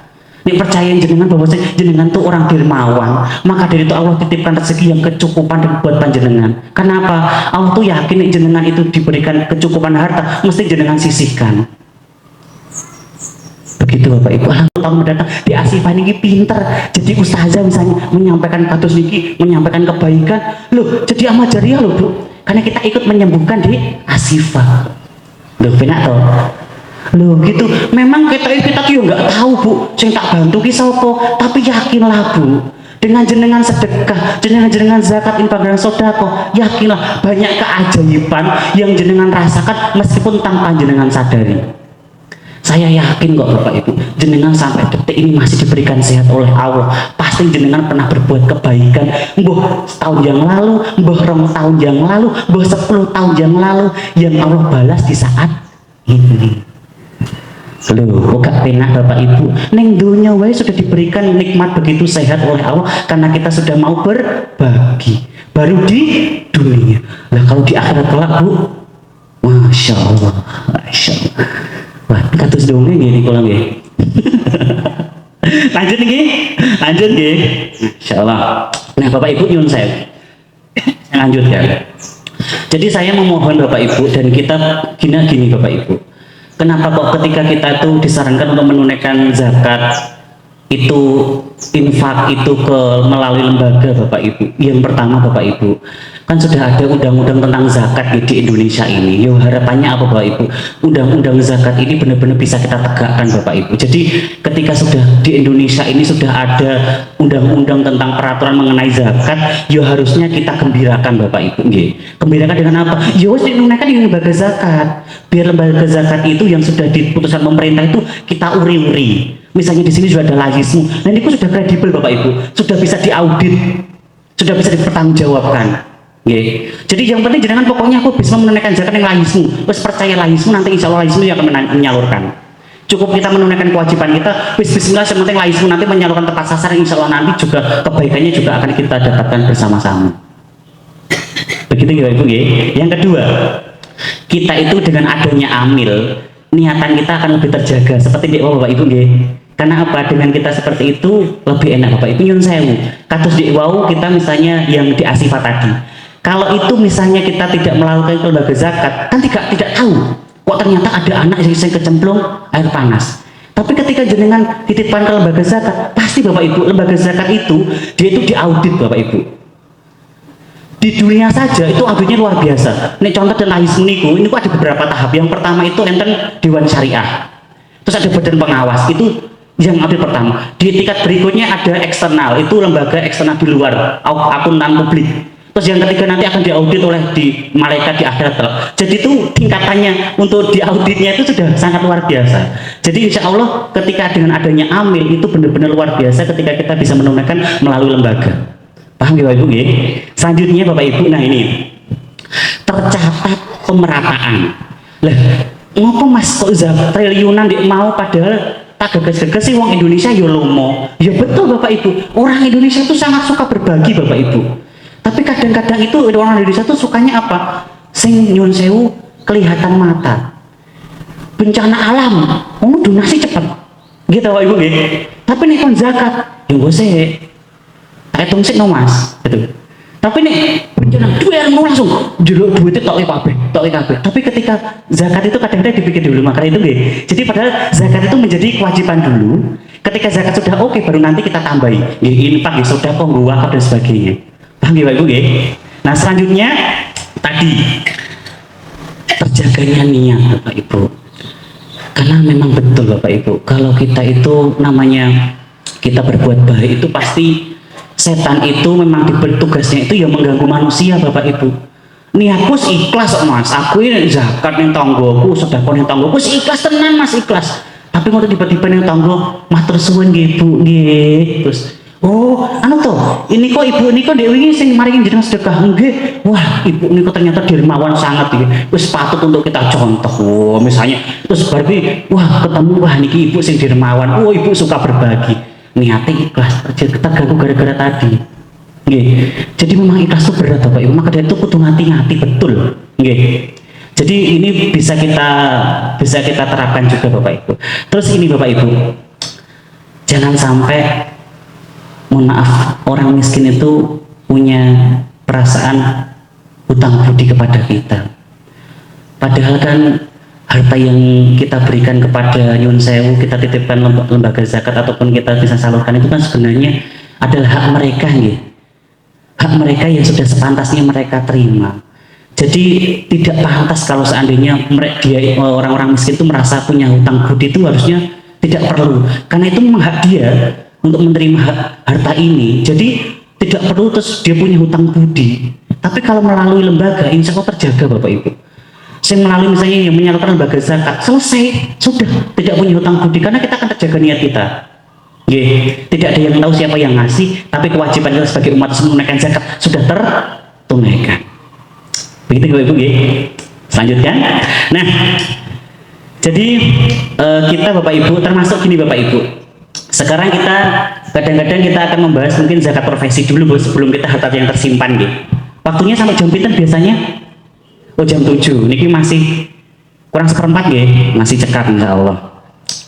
Ini percaya jenengan bahwa jenengan itu orang dermawan, maka dari itu Allah titipkan rezeki yang kecukupan buat panjenengan. Kenapa? Allah tuh yakin jenengan itu diberikan kecukupan harta, mesti jenengan sisihkan. Begitu Bapak Ibu. Tahun mendatang di Asifah ini pinter, jadi ustazah misalnya menyampaikan kados niki, menyampaikan kebaikan, loh jadi amal jariah loh Bu, karena kita ikut menyembuhkan di Asifah. Loh benar toh? Loh gitu, memang kita juga nggak tahu Bu, sing tak bantu ki sapa, tapi yakinlah Bu, dengan jenengan sedekah, jenengan zakat, infak dan sedekah, yakinlah banyak keajaiban yang jenengan rasakan meskipun tanpa jenengan sadari. Saya yakin kok Bapak Ibu, jenengan sampai detik ini masih diberikan sehat oleh Allah. Pasti jenengan pernah berbuat kebaikan, mbah setahun yang lalu, mbah 2 tahun yang lalu, mbah 10 tahun yang lalu, yang Allah balas di saat ini. Loh, kok penak Bapak Ibu, neng dunia wae sudah diberikan nikmat begitu sehat oleh Allah karena kita sudah mau berbagi, baru di dunia. Lah kalau di akhirat kelak Bu, Masya Allah, Masya Allah. Wah, katus dongeng gini kalau nggih. Lanjut nggih, Masya Allah. Nah Bapak Ibu nyun saya lanjut ya. Jadi saya memohon Bapak Ibu dan kita gini Bapak Ibu. Kenapa kok ketika kita itu disarankan untuk menunaikan zakat itu infak itu melalui lembaga Bapak Ibu? Yang pertama Bapak Ibu, kan sudah ada undang-undang tentang zakat di Indonesia ini. Yo harapannya apa Bapak Ibu? Undang-undang zakat ini benar-benar bisa kita tegakkan Bapak Ibu. Jadi ketika sudah di Indonesia ini sudah ada undang-undang tentang peraturan mengenai zakat, yo harusnya kita gembirakan Bapak Ibu. Nggih. Gembirakan dengan apa? Yo menunaikan di lembaga zakat. Biar lembaga zakat itu yang sudah diputuskan pemerintah itu kita uri-uri. Misalnya di sini sudah ada laismu, dan itu sudah kredibel Bapak Ibu, sudah bisa diaudit, sudah bisa dipertanggungjawabkan. Okay. Jadi yang penting jangan pokoknya aku bisa menunaikan zakat yang laismu, terus percaya laismu nanti insya Allah laismu yang akan menyalurkan. Cukup kita menunaikan kewajiban kita, bismillah yang penting laismu nanti menyalurkan tepat sasaran, insya Allah nanti juga kebaikannya juga akan kita dapatkan bersama-sama. Begitu ya Ibu. Yang kedua, kita itu dengan adanya amil niatan kita akan lebih terjaga seperti di Bapak Ibu nggih. Karena apa? Dengan kita seperti itu lebih enak Bapak Ibu. Nyun sewu. Kados di wau kita misalnya yang di Asifa tadi. Kalau itu misalnya kita tidak melakukan ke lembaga zakat, kan tidak tahu. Kok ternyata ada anak yang kecemplung air panas. Tapi ketika jenengan titipkan ke lembaga zakat, pasti Bapak Ibu, lembaga zakat itu dia itu diaudit Bapak Ibu. Di dunia saja itu auditnya luar biasa. Ini contoh dan lahis meniku, ini ada beberapa tahap. Yang pertama itu enten Dewan Syariah. Terus ada badan pengawas, itu yang audit pertama. Di tingkat berikutnya ada eksternal, itu lembaga eksternal di luar, akuntan publik. Terus yang ketiga nanti akan diaudit oleh di malaikat di akhirat. Jadi itu tingkatannya untuk diauditnya itu sudah sangat luar biasa. Jadi insya Allah ketika dengan adanya amil itu benar-benar luar biasa ketika kita bisa menunaikan melalui lembaga. Paham ya Bapak Ibu? Selanjutnya Bapak Ibu, nah ini tercatat pemerataan. Lah, ngopo Mas kok triliunan di mau padahal tak geges-geges sih wong Indonesia ya lomo. Ya betul Bapak Ibu, orang Indonesia itu sangat suka berbagi Bapak Ibu. Tapi kadang-kadang itu orang Indonesia tuh sukanya apa? Sing nyun sewu kelihatan mata. Bencana alam, donasi cepat. Gitu Bapak Ibu nggih. Tapi nek kon zakat, ya gue sih tak hitung sik no Mas, gitu. Tapi nek bencana duwe langsung jeruk duitnya tok kabeh. Tapi ketika zakat itu kadang-kadang dipikir dulu, makanya itu nggih. Jadi padahal zakat itu menjadi kewajiban dulu. Ketika zakat sudah oke, baru nanti kita tambahi. Nggih, infak nggih, sedekah, wakaf dan sebagainya. Paham ya Bapak Ibu nggih? Nah selanjutnya tadi terjaganya niat Bapak Ibu. Karena memang betul Bapak Ibu, kalau kita itu namanya kita berbuat baik itu pasti setan itu memang diberi tugasnya itu yang mengganggu manusia Bapak Ibu. Nih aku ikhlas Mas, aku ini zakat ning tanggoku, sedekah ning tanggoku ikhlas tenan Mas, ikhlas. Tapi ngono tiba-tiba ning tanggo matur suwun nggih Bu nggih. Terus oh, anu toh, ini kok ibu ini kok dewi sing mari jenengan sedekah nggih. Wah, ibu ini kok ternyata dermawan sangat nggih. Wis patut untuk kita contoh. Oh, misalnya terus berarti wah ketemu wah niki ibu sing dermawan. Oh, ibu suka berbagi. Niatnya ikhlas, kita ganggu gara-gara tadi. Nggih. Jadi memang ikhlas itu berat Bapak Ibu. Maka dari itu kudu ngati-ngati betul. Nggih. Jadi ini bisa kita terapkan juga Bapak Ibu. Terus ini Bapak Ibu. Jangan sampai mohon maaf, orang miskin itu punya perasaan hutang budi kepada kita. Padahal kan harta yang kita berikan kepada nyun sewu, kita titipkan lembaga zakat ataupun kita bisa salurkan itu kan sebenarnya adalah hak mereka nggih. Hak mereka yang sudah sepantasnya mereka terima. Jadi tidak pantas kalau seandainya orang-orang miskin itu merasa punya hutang budi, itu harusnya tidak perlu. Karena itu memang hak dia untuk menerima harta ini. Jadi tidak perlu terus dia punya hutang budi. Tapi kalau melalui lembaga insya Allah terjaga Bapak Ibu. Saya melalui misalnya yang menyalurkan lembaga zakat, selesai, sudah tidak punya hutang budi karena kita akan terjaga niat kita. Tidak ada yang tahu siapa yang ngasih, tapi kewajiban kita sebagai umat Islam menunaikan zakat sudah tertunaikan. Begitu Bapak Ibu. Selanjutnya, nah jadi kita Bapak Ibu termasuk gini Bapak Ibu. Sekarang kita kadang-kadang kita akan membahas mungkin zakat profesi dulu sebelum kita harta yang tersimpan gitu. Waktunya sampai jam pinten biasanya? Oh jam 7. Niki masih kurang seperempat ya, masih cekat insya Allah.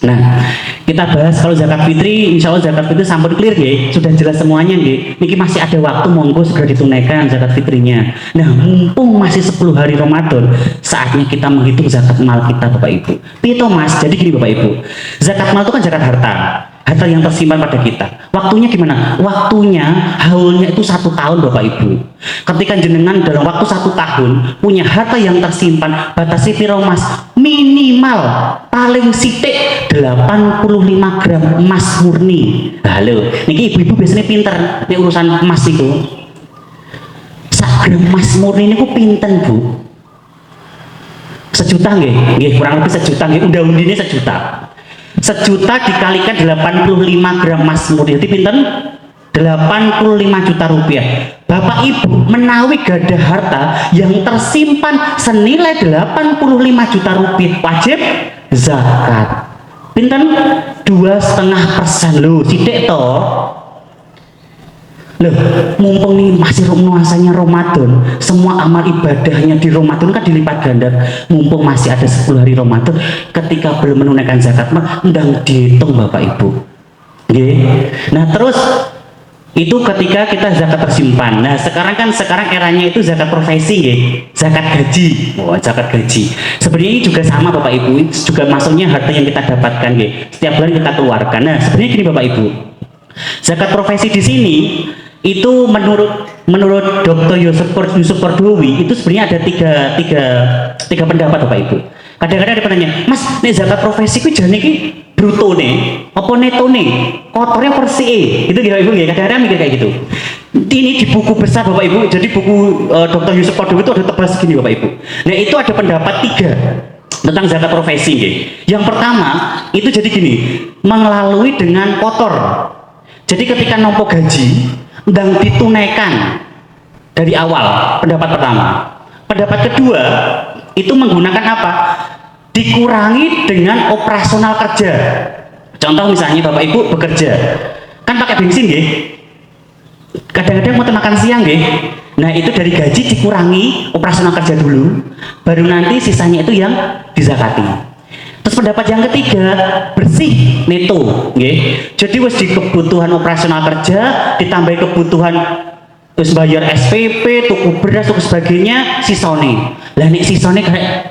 Nah, kita bahas kalau zakat fitri, insya Allah zakat fitri sampun clear ya, sudah jelas semuanya ya. Niki masih ada waktu, monggo segera ditunaikan zakat fitrinya. Nah, mumpung masih 10 hari Ramadan, saatnya kita menghitung zakat mal kita Bapak Ibu. Pito Mas, jadi gini Bapak Ibu, zakat mal itu kan zakat harta yang tersimpan pada kita. Waktunya gimana? Waktunya haulnya itu 1 tahun Bapak Ibu. Ketika jenengan dalam waktu 1 tahun punya harta yang tersimpan, batasi piro Mas? Minimal paling sitik 85 gram emas murni. Halo, niki ibu-ibu biasanya pinter nih urusan emas itu. 1 gram emas murni ini ku pinten Bu? 1 juta nggih? Kurang lebih 1 juta nggih. Unda-undine 1 juta. 1 juta dikalikan 85 gram emas murni, jadi pinten? 85 juta rupiah. Bapak Ibu menawi gada harta yang tersimpan senilai 85 juta rupiah, wajib zakat. Pinten? 2,5% loh, sidik toh. Loh, mumpung nih masih nuansanya Ramadan, semua amal ibadahnya di Ramadan kan dilipat ganda. Mumpung masih ada 10 hari Ramadan, ketika belum menunaikan zakat mah ndang dihitung Bapak Ibu. Nggih. Nah, terus itu ketika kita zakat tersimpan. Nah, sekarang eranya itu zakat profesi nggih. Zakat gaji. Oh, zakat gaji. Sebenarnya ini juga sama Bapak Ibu, juga masuknya harta yang kita dapatkan nggih. Setiap bulan kita keluarkan. Nah, sebenarnya gini Bapak Ibu. Zakat profesi di sini itu menurut Dr. Yusuf Kordowi itu sebenarnya ada tiga pendapat Bapak Ibu. Kadang-kadang ada penanya, Mas, nih zakat profesi ku jane iki bruto nih, apa neto nih, kotornya bersih, itu Bapak Ibu ya. Kadang-kadang mikir kayak gitu. Ini di buku besar Bapak Ibu, jadi buku Dr. Yusuf Kordowi itu ada tebal segini Bapak Ibu. Nah itu ada pendapat 3 tentang zakat profesi. Yang pertama itu jadi gini, melalui dengan kotor. Jadi ketika nompo gaji ndang ditunaikan dari awal, pendapat pertama. Pendapat kedua itu menggunakan apa? Dikurangi dengan operasional kerja. Contoh misalnya Bapak Ibu bekerja kan pakai bensin nggih, kadang-kadang mau makan siang nggih. Nah itu dari gaji dikurangi operasional kerja dulu, baru nanti sisanya itu yang dizakati. Terus pendapat yang ketiga bersih neto nggih. Jadi wis di kebutuhan operasional kerja ditambah kebutuhan terus bayar SPP, tuku beras, tuku sebagainya, sisone. Lah nek sisone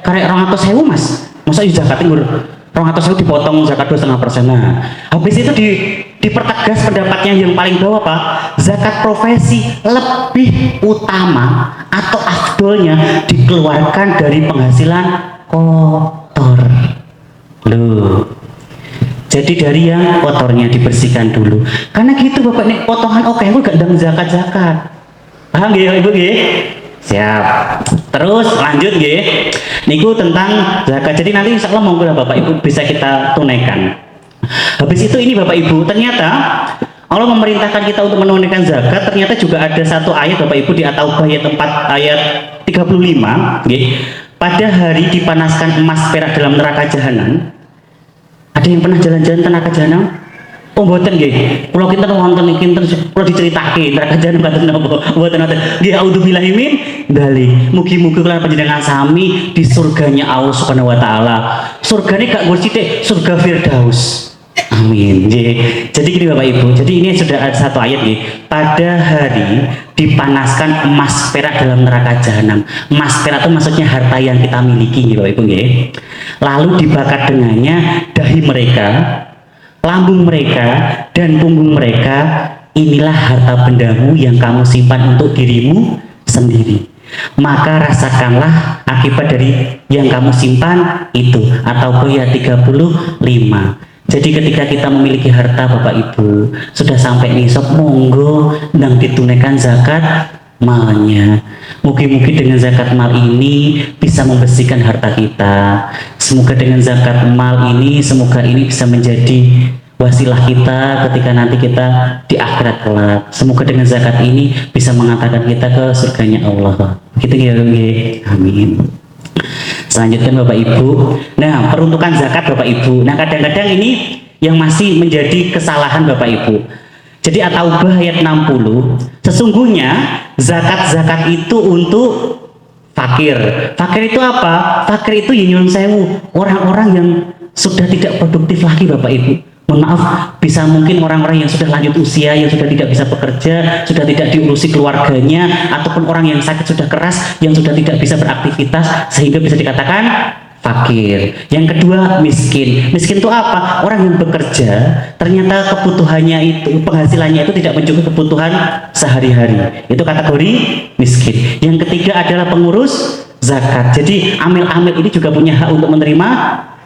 karek 200.000 Mas. Masa yo zakat nggur 200.000 dipotong zakat 2,5%. Nah, habis itu dipertegas pendapatnya yang paling bawah Pak, zakat profesi lebih utama atau afdolnya dikeluarkan dari penghasilan kotor. Loh. Jadi dari yang kotornya dibersihkan dulu. Karena gitu Bapak nek potongan oke aku gak ndang zakat-zakat. Paham nggih Ibu nggih? Siap. Terus lanjut nggih. Niku tentang zakat. Jadi nanti insya Allah monggo Bapak Ibu bisa kita tunaikan. Habis itu ini Bapak Ibu, ternyata Allah memerintahkan kita untuk menunaikan zakat. Ternyata juga ada satu ayat Bapak Ibu di At-Taubah ayat 4 ayat 35 nggih. Pada hari dipanaskan emas perak dalam neraka jahanam. Ada yang pernah jalan-jalan ke neraka jahanam? Oh mboten nggih. Kula kinten wonten iki kula diceritake neraka jahanam kados napa? Mboten wonten. Nggih auzubillahi min dzalik. Mugi-mugi kula panjenengan sami di surganya Allah Subhanahu wa taala. Surgane gak nggur sithik, surga Firdaus. Amin. Nggih. Jadi gini Bapak Ibu, jadi ini sudah ada satu ayat nggih. Pada hari dipanaskan emas perak dalam neraka jahanam. Emas perak itu maksudnya harta yang kita miliki nggih Bapak Ibu nggih. Lalu dibakar dengannya dahi mereka, lambung mereka, dan punggung mereka. Inilah harta bendamu yang kamu simpan untuk dirimu sendiri. Maka rasakanlah akibat dari yang kamu simpan itu. Atau ayat 35. Jadi ketika kita memiliki harta Bapak Ibu, sudah sampai nisab monggo ndang ditunaikan zakat malnya. Mugi-mugi dengan zakat mal ini bisa membersihkan harta kita. Semoga dengan zakat mal ini, semoga ini bisa menjadi wasilah kita ketika nanti kita di akhirat kelak. Semoga dengan zakat ini bisa mengantarkan kita ke surganya Allah. Gitu ya, amin. Selanjutnya Bapak Ibu, nah peruntukan zakat Bapak Ibu. Nah kadang-kadang ini yang masih menjadi kesalahan Bapak Ibu. Jadi At-Taubah ayat 60, sesungguhnya zakat-zakat itu untuk fakir. Fakir itu apa? Fakir itu ya nyuwun sewu, orang-orang yang sudah tidak produktif lagi Bapak Ibu. Mohon maaf, bisa mungkin orang-orang yang sudah lanjut usia, yang sudah tidak bisa bekerja, sudah tidak diurusi keluarganya, ataupun orang yang sakit sudah keras, yang sudah tidak bisa beraktivitas, sehingga bisa dikatakan fakir. Yang kedua, miskin. Miskin itu apa? Orang yang bekerja, ternyata kebutuhannya itu, penghasilannya itu tidak mencukupi kebutuhan sehari-hari. Itu kategori miskin. Yang ketiga adalah pengurus zakat. Jadi amil-amil ini juga punya hak untuk menerima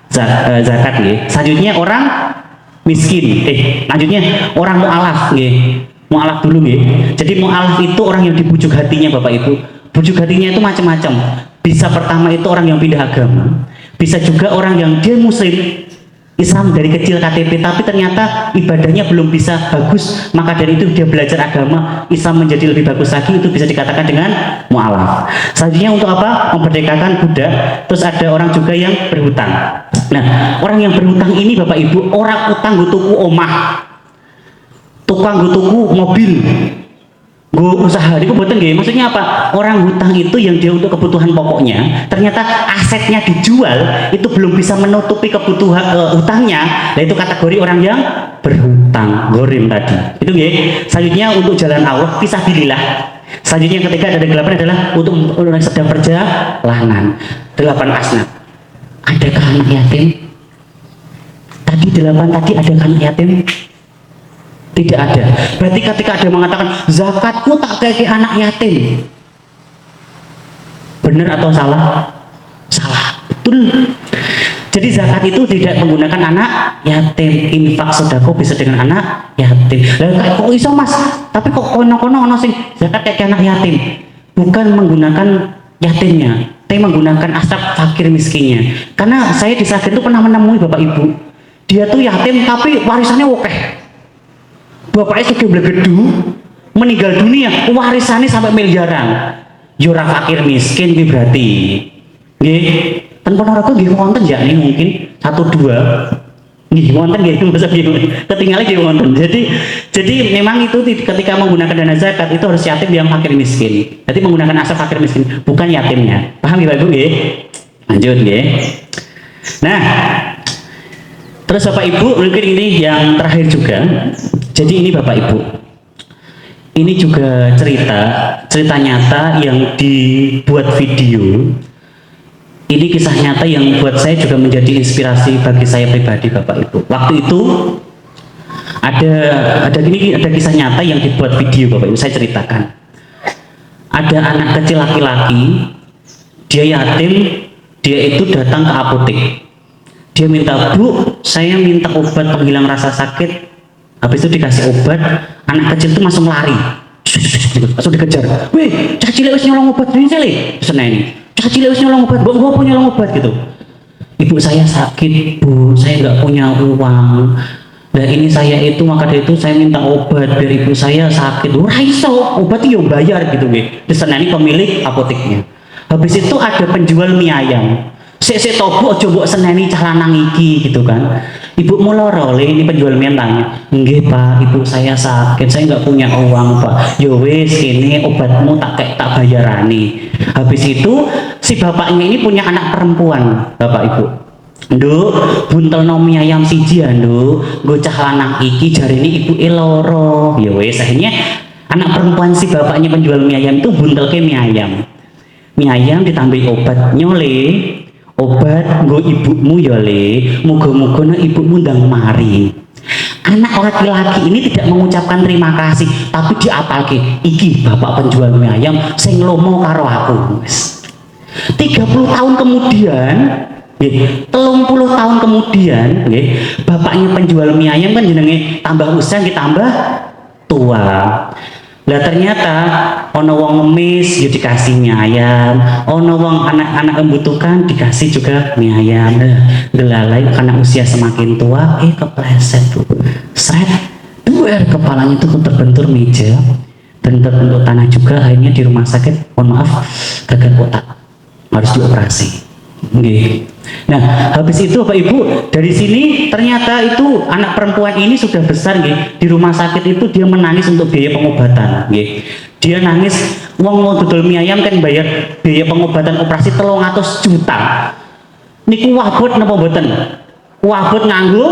zakat. Selanjutnya orang miskin, lanjutnya orang mu'alaf nggih. Mu'alaf dulu nggih. Jadi mu'alaf itu orang yang dibujuk hatinya Bapak Ibu. Bujuk hatinya itu macam-macam. Bisa pertama itu orang yang pindah agama. Bisa juga orang yang dia muslim Islam dari kecil KTP tapi ternyata ibadahnya belum bisa bagus, maka dari itu dia belajar agama Islam menjadi lebih bagus lagi, itu bisa dikatakan dengan mu'alaf. Selanjutnya untuk apa? Memerdekakan budak. Terus ada orang juga yang berhutang. Nah, orang yang berhutang ini Bapak Ibu, orang utang tuku omah, tukang tuku mobil, Gue usaha itu boten nggih. Maksudnya apa? Orang hutang itu yang dia untuk kebutuhan pokoknya, ternyata asetnya dijual itu belum bisa menutupi kebutuhan hutangnya. Nah itu kategori orang yang berhutang, gorim tadi. Itu nggih. Selanjutnya untuk jalan Allah fisabilillah. Selanjutnya yang ketiga ada 8 adalah untuk orang yang sedang perjalanan. 8 asnaf. Adakah anak yatim? Tadi 8 tadi ada anak yatim? Tidak ada. Berarti ketika ada mengatakan zakatku tak kayak anak yatim, benar atau salah? Salah, betul. Jadi zakat itu tidak menggunakan anak yatim. Infak sedekah bisa dengan anak yatim. Lah kok iso Mas? Tapi kok kono-kono ono sing zakat kayak anak yatim? Bukan menggunakan yatimnya, tapi menggunakan asap fakir miskinnya. Karena saya di Sragen itu pernah menemui Bapak Ibu. Dia tuh yatim tapi warisannya oke. Bapaknya sudah belegedu, meninggal dunia, warisannya sampai miliaran. Yura fakir miskin gitu berarti. Nggih, ten Ponorogo nggih wonten ya nih mungkin 1 2. Nggih wonten nggih masa ketinggalan nggih wonten. Jadi memang itu ketika menggunakan dana zakat itu harus yatim yang fakir miskin. Jadi menggunakan asal fakir miskin, bukan yatimnya. Paham ya Ibu nggih? Lanjut nggih. Nah, terus Bapak Ibu mungkin ini yang terakhir juga. Jadi ini Bapak Ibu, ini juga cerita nyata yang dibuat video. Ini kisah nyata yang buat saya juga menjadi inspirasi bagi saya pribadi Bapak Ibu. Waktu itu ada kisah nyata yang dibuat video Bapak Ibu, saya ceritakan. Ada anak kecil laki-laki, dia yatim, dia itu datang ke apotek. Dia minta, "Bu, saya minta obat penghilang rasa sakit." Habis itu dikasih obat, anak kecil itu langsung lari, langsung dikejar. "Weh, caci lewis nyolong obat ini sih, seneng. Caci lewis nyolong obat, gua punya nyolong obat gitu." "Ibu saya sakit Bu, saya nggak punya uang. Nah ini saya itu maka dari itu saya minta obat biar ibu saya sakit." "Ora iso, obat yo bayar gitu nggih." Diseneni pemilik apoteknya. Habis itu ada penjual mie ayam. "Sik tobu aja mbok seneni cah lanang iki," gitu kan. "Ibu mau loro le?" Ini penjual mie tanya. "Nggih Pak, ibu saya sakit, saya nggak punya uang Pak." "Ya wis, ini obatmu tak bayarani." Habis itu si bapaknya ini punya anak perempuan Bapak Ibu. "Nduk, buntelno mie ayam siji ya Nduk, nggo cah lanang iki jarine ibuke loro." Ya wis, akhirnya anak perempuan si bapaknya penjual mie ayam itu buntelke mie ayam. Mie ayam ditambahi obat nyole. "Obat nggo ibumu ya Le, muga-muga nek ibumu ndang mari." Anak laki-laki ini tidak mengucapkan terima kasih, tapi diapalke, "Iki bapak penjual mie ayam sing lomo karo aku." 30 tahun kemudian, 30 tahun kemudian, bapaknya penjual mie ayam kan jenenge tambah usia ditambah tua. Lah ternyata ono wong ngemis ya dikasih mie ayam, ono wong anak-anak membutuhkan dikasih juga mie ayam. Gelalai karena usia semakin tua, kepleset Bu. Seret, duer kepalanya itu terbentur meja dan terbentur tanah juga. Akhirnya di rumah sakit, mohon maaf, gagal otak, harus dioperasi. Nggih. Nah, habis itu Bapak Ibu, dari sini ternyata itu anak perempuan ini sudah besar nggih. Di rumah sakit itu dia menangis untuk biaya pengobatan nggih. Dia nangis, wong mau dodol mie ayam kan bayar biaya pengobatan operasi 300 juta. Niku wabot napa mboten? Wabot nganggo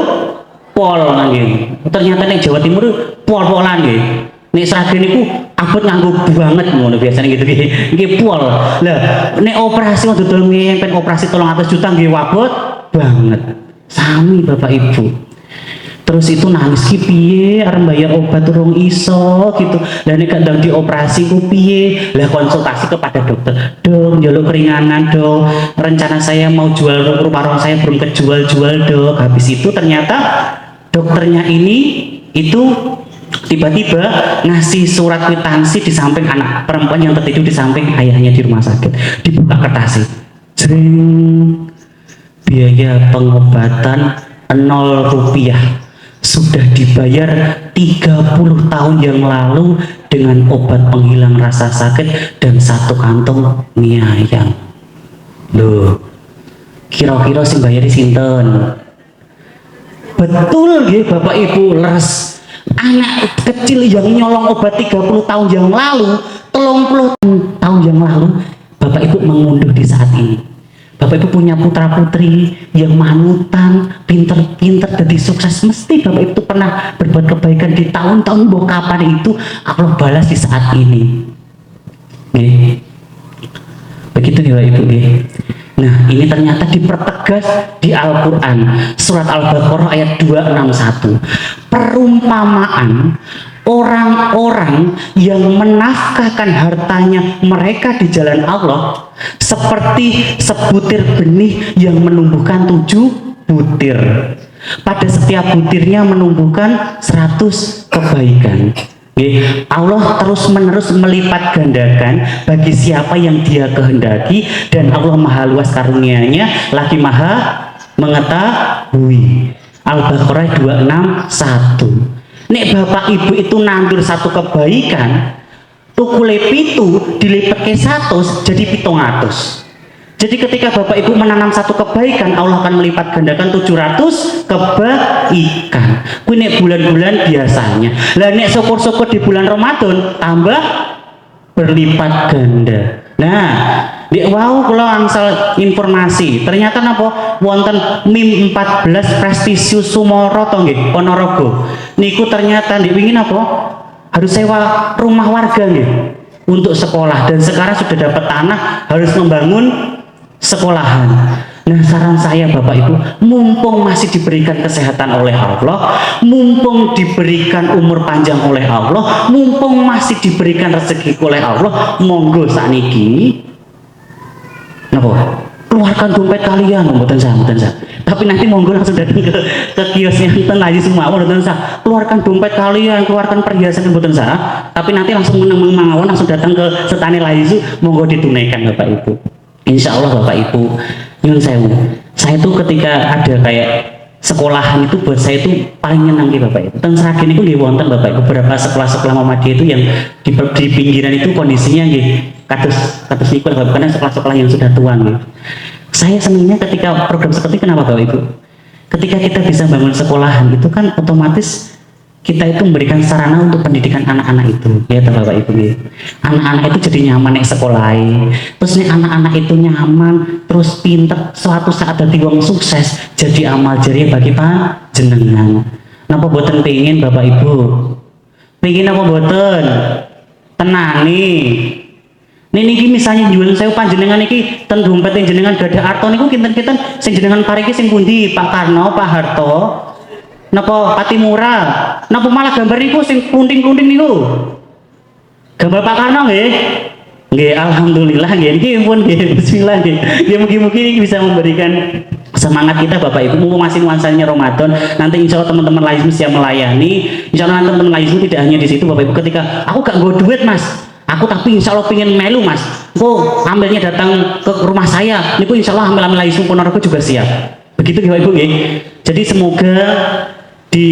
pol nggih. Ternyata ning Jawa Timur pol-polan nggih. Nek Sragen niku abot nganggo banget ngono biasanya gitu nggih pol. Lah nek operasi dodol mie pen operasi 300 juta nggih wabot banget. Sami Bapak Ibu. Terus itu nangis ki piye arep bayar obat urung iso gitu. Lah nek kadang dioperasi ku piye? Lah konsultasi kepada dokter. "Dok, njaluk keringanan, Dok. Rencana saya mau jual rumah saya belum kejual-jual, Dok." Habis itu ternyata dokternya ini itu tiba-tiba ngasih surat kwitansi di samping anak perempuan yang tertidur di samping ayahnya di rumah sakit. Dibuka kertasnya, jreng, biaya pengobatan 0 rupiah sudah dibayar 30 tahun yang lalu dengan obat penghilang rasa sakit dan 1 kantong mie ayam. Loh, kira-kira sing bayari sinten? Betul nggih Bapak Ibu, leres. anak kecil yang nyolong obat 30 tahun yang lalu, 30 tahun yang lalu, Bapak Ibu mengunduh di saat ini. Bapak Ibu punya putra putri yang manutan, pinter-pinter, jadi sukses. Mesti Bapak Ibu pernah berbuat kebaikan di tahun-tahun kapan itu, Allah balas di saat ini. Begitu ya Bapak Ibu. Nah, ini ternyata dipertegas di Al-Quran, surat Al-Baqarah ayat 261. Perumpamaan orang-orang yang menafkahkan hartanya mereka di jalan Allah seperti sebutir benih yang menumbuhkan 7 butir. Pada setiap butirnya menumbuhkan 100 kebaikan. Allah terus-menerus melipat gandakan bagi siapa yang Dia kehendaki, dan Allah maha luas karunia-Nya, lagi maha mengetahui. Al-Baqarah 261. Nek Bapak Ibu itu nandur satu kebaikan, tukule pitu dilipat ke 100 jadi 700. Jadi ketika Bapak Ibu menanam satu kebaikan, Allah akan melipat gandakan 700 kebaikan. Kuwi bulan-bulan biasanya. Lah nek syukur-syukur di bulan Ramadan tambah berlipat ganda. Nah, di wow kula angsal informasi, ternyata napa wonten MIM 14 prestisius Sumoro to nggih Ponorogo. Niku ternyata ndek wingi napa harus sewa rumah warga nggih untuk sekolah, dan sekarang sudah dapat tanah harus membangun sekolahan. Nah, saran saya Bapak Ibu, mumpung masih diberikan kesehatan oleh Allah, mumpung diberikan umur panjang oleh Allah, mumpung masih diberikan rezeki oleh Allah, monggo sakniki napa keluarkan dompet kalian, mboten sah. Tapi nanti monggo langsung datang ke kiosnya enten lagi semua, mboten sah. Keluarkan dompet kalian, keluarkan perhiasan, mboten sah. Tapi nanti langsung mawon langsung datang ke setane laisu, monggo ditunaikan Bapak Ibu. Insya Allah Bapak Ibu, nyun sewu, saya tuh ketika ada kayak sekolahan itu buat saya itu paling nyenang nih Bapak Ibu. Teng Sragen itu nggih wonten Bapak Ibu beberapa sekolah-sekolah Muhammadiyah itu yang di pinggiran itu kondisinya nggih kados niku Bapak, karena sekolah-sekolah yang sudah tua nggih. Saya senangnya ketika program seperti kenapa Bapak Ibu? Ketika kita bisa bangun sekolahan itu kan otomatis kita itu memberikan sarana untuk pendidikan anak-anak itu, ya Bapak Ibu. Anak-anak itu jadi nyaman nek sekolah, terus nih anak-anak itu nyaman, terus pinter, suatu saat dadi wong sukses, jadi amal jariah bagi panjenengan. Napa boten pengin Bapak Ibu? Pengin apa boten? Tenani. Niki misalnya jualan saya panjenengan iki ten dompet jenengan gadah arto niku kinten-kinten sing jenengan pariki sing pundi? Pak Karno, Pak Harto? Napa Patimura? Napa malah gambar niku sing kunting-kunting niku? Gambar Pak Karno nggih? Nggih, alhamdulillah nggih. Niki pun nggih, bismillah nggih. Ya mugi-mugi bisa memberikan semangat kita Bapak Ibu, mumpung masih nuansanya Ramadan. Nanti insya Allah teman-teman lain siap melayani. Insya Allah teman-teman lain tidak hanya di situ Bapak Ibu, ketika aku gak nggo duit Mas, aku tapi insya Allah pengen melu Mas, kok ambilnya datang ke rumah saya niku insya Allah ambil lain Ponorogo juga siap. Begitu Bapak Ibu nggih. Jadi semoga di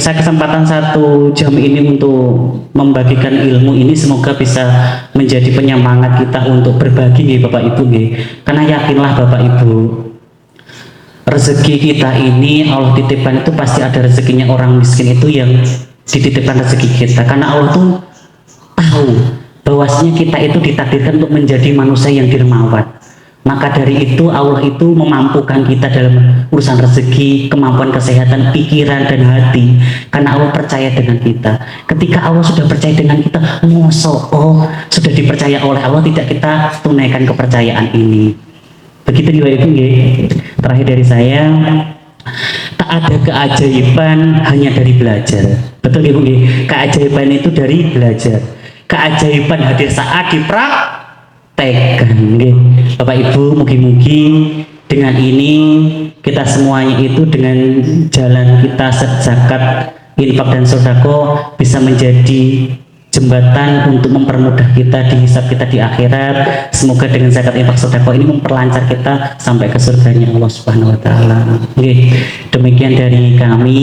saya kesempatan 1 jam ini untuk membagikan ilmu ini semoga bisa menjadi penyemangat kita untuk berbagi nih Bapak Ibu nih. Karena yakinlah Bapak Ibu, rezeki kita ini Allah titipkan itu pasti ada rezekinya orang miskin itu yang dititipkan rezeki kita, karena Allah tuh tahu bahwasanya kita itu ditakdirkan untuk menjadi manusia yang dermawan. Maka dari itu Allah itu memampukan kita dalam urusan rezeki, kemampuan kesehatan, pikiran dan hati, karena Allah percaya dengan kita. Ketika Allah sudah percaya dengan kita, sudah dipercaya oleh Allah, tidak kita tunaikan kepercayaan ini. Begitu juga Ibu nggih. Terakhir dari saya, tak ada keajaiban hanya dari belajar. Betul Ibu nggih. Keajaiban itu dari belajar. Keajaiban hadir saat dipraktekkan. Bapak Ibu, mugi-mugi dengan ini kita semuanya itu dengan jalan kita zakat, infak dan sedekah bisa menjadi jembatan untuk mempermudah kita di hisab kita di akhirat. Semoga dengan zakat infak sedekah ini memperlancar kita sampai ke surganya Allah Subhanahu wa taala. Demikian dari kami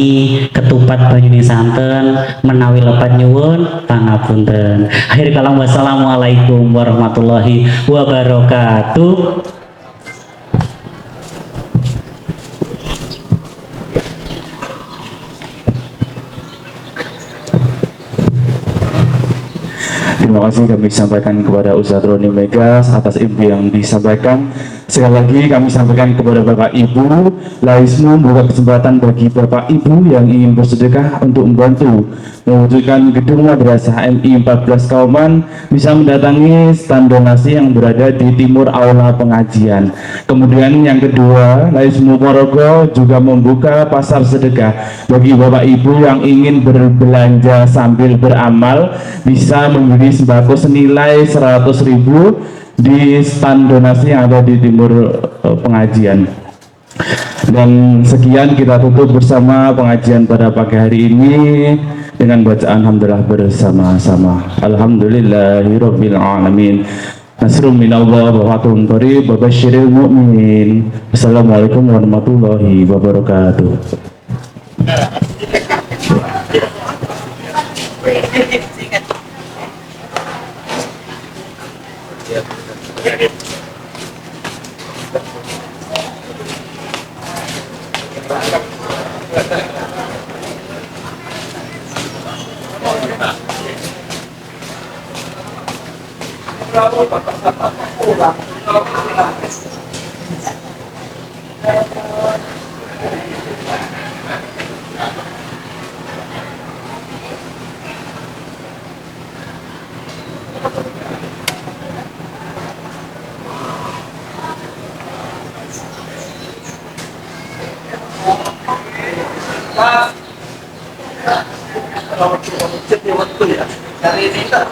Ketupat Banyune Santen menawi lepat nyuwun pangapunten. Akhir kalam, wassalamualaikum warahmatullahi wabarakatuh. Terima kasih kami sampaikan kepada Ustadz Roni Megas atas info yang disampaikan. Sekali lagi kami sampaikan kepada Bapak Ibu, Laismu membuka kesempatan bagi Bapak Ibu yang ingin bersedekah untuk membantu mewujudkan gedung Madrasah MI 14 Kauman bisa mendatangi stand donasi yang berada di timur aula pengajian. Kemudian yang kedua, Laismu Porogo juga membuka pasar sedekah bagi Bapak Ibu yang ingin berbelanja sambil beramal bisa membeli sembako senilai 100.000 di stand donasi yang ada di timur pengajian. Dan sekian kita tutup bersama pengajian pada pagi hari ini dengan bacaan hamdalah bersama-sama. Alhamdulillahirabbil alamin. Nasrun minallah wa fatun qarib wa basyiril mu'minin. Assalamualaikum warahmatullahi wabarakatuh. Hari ini tak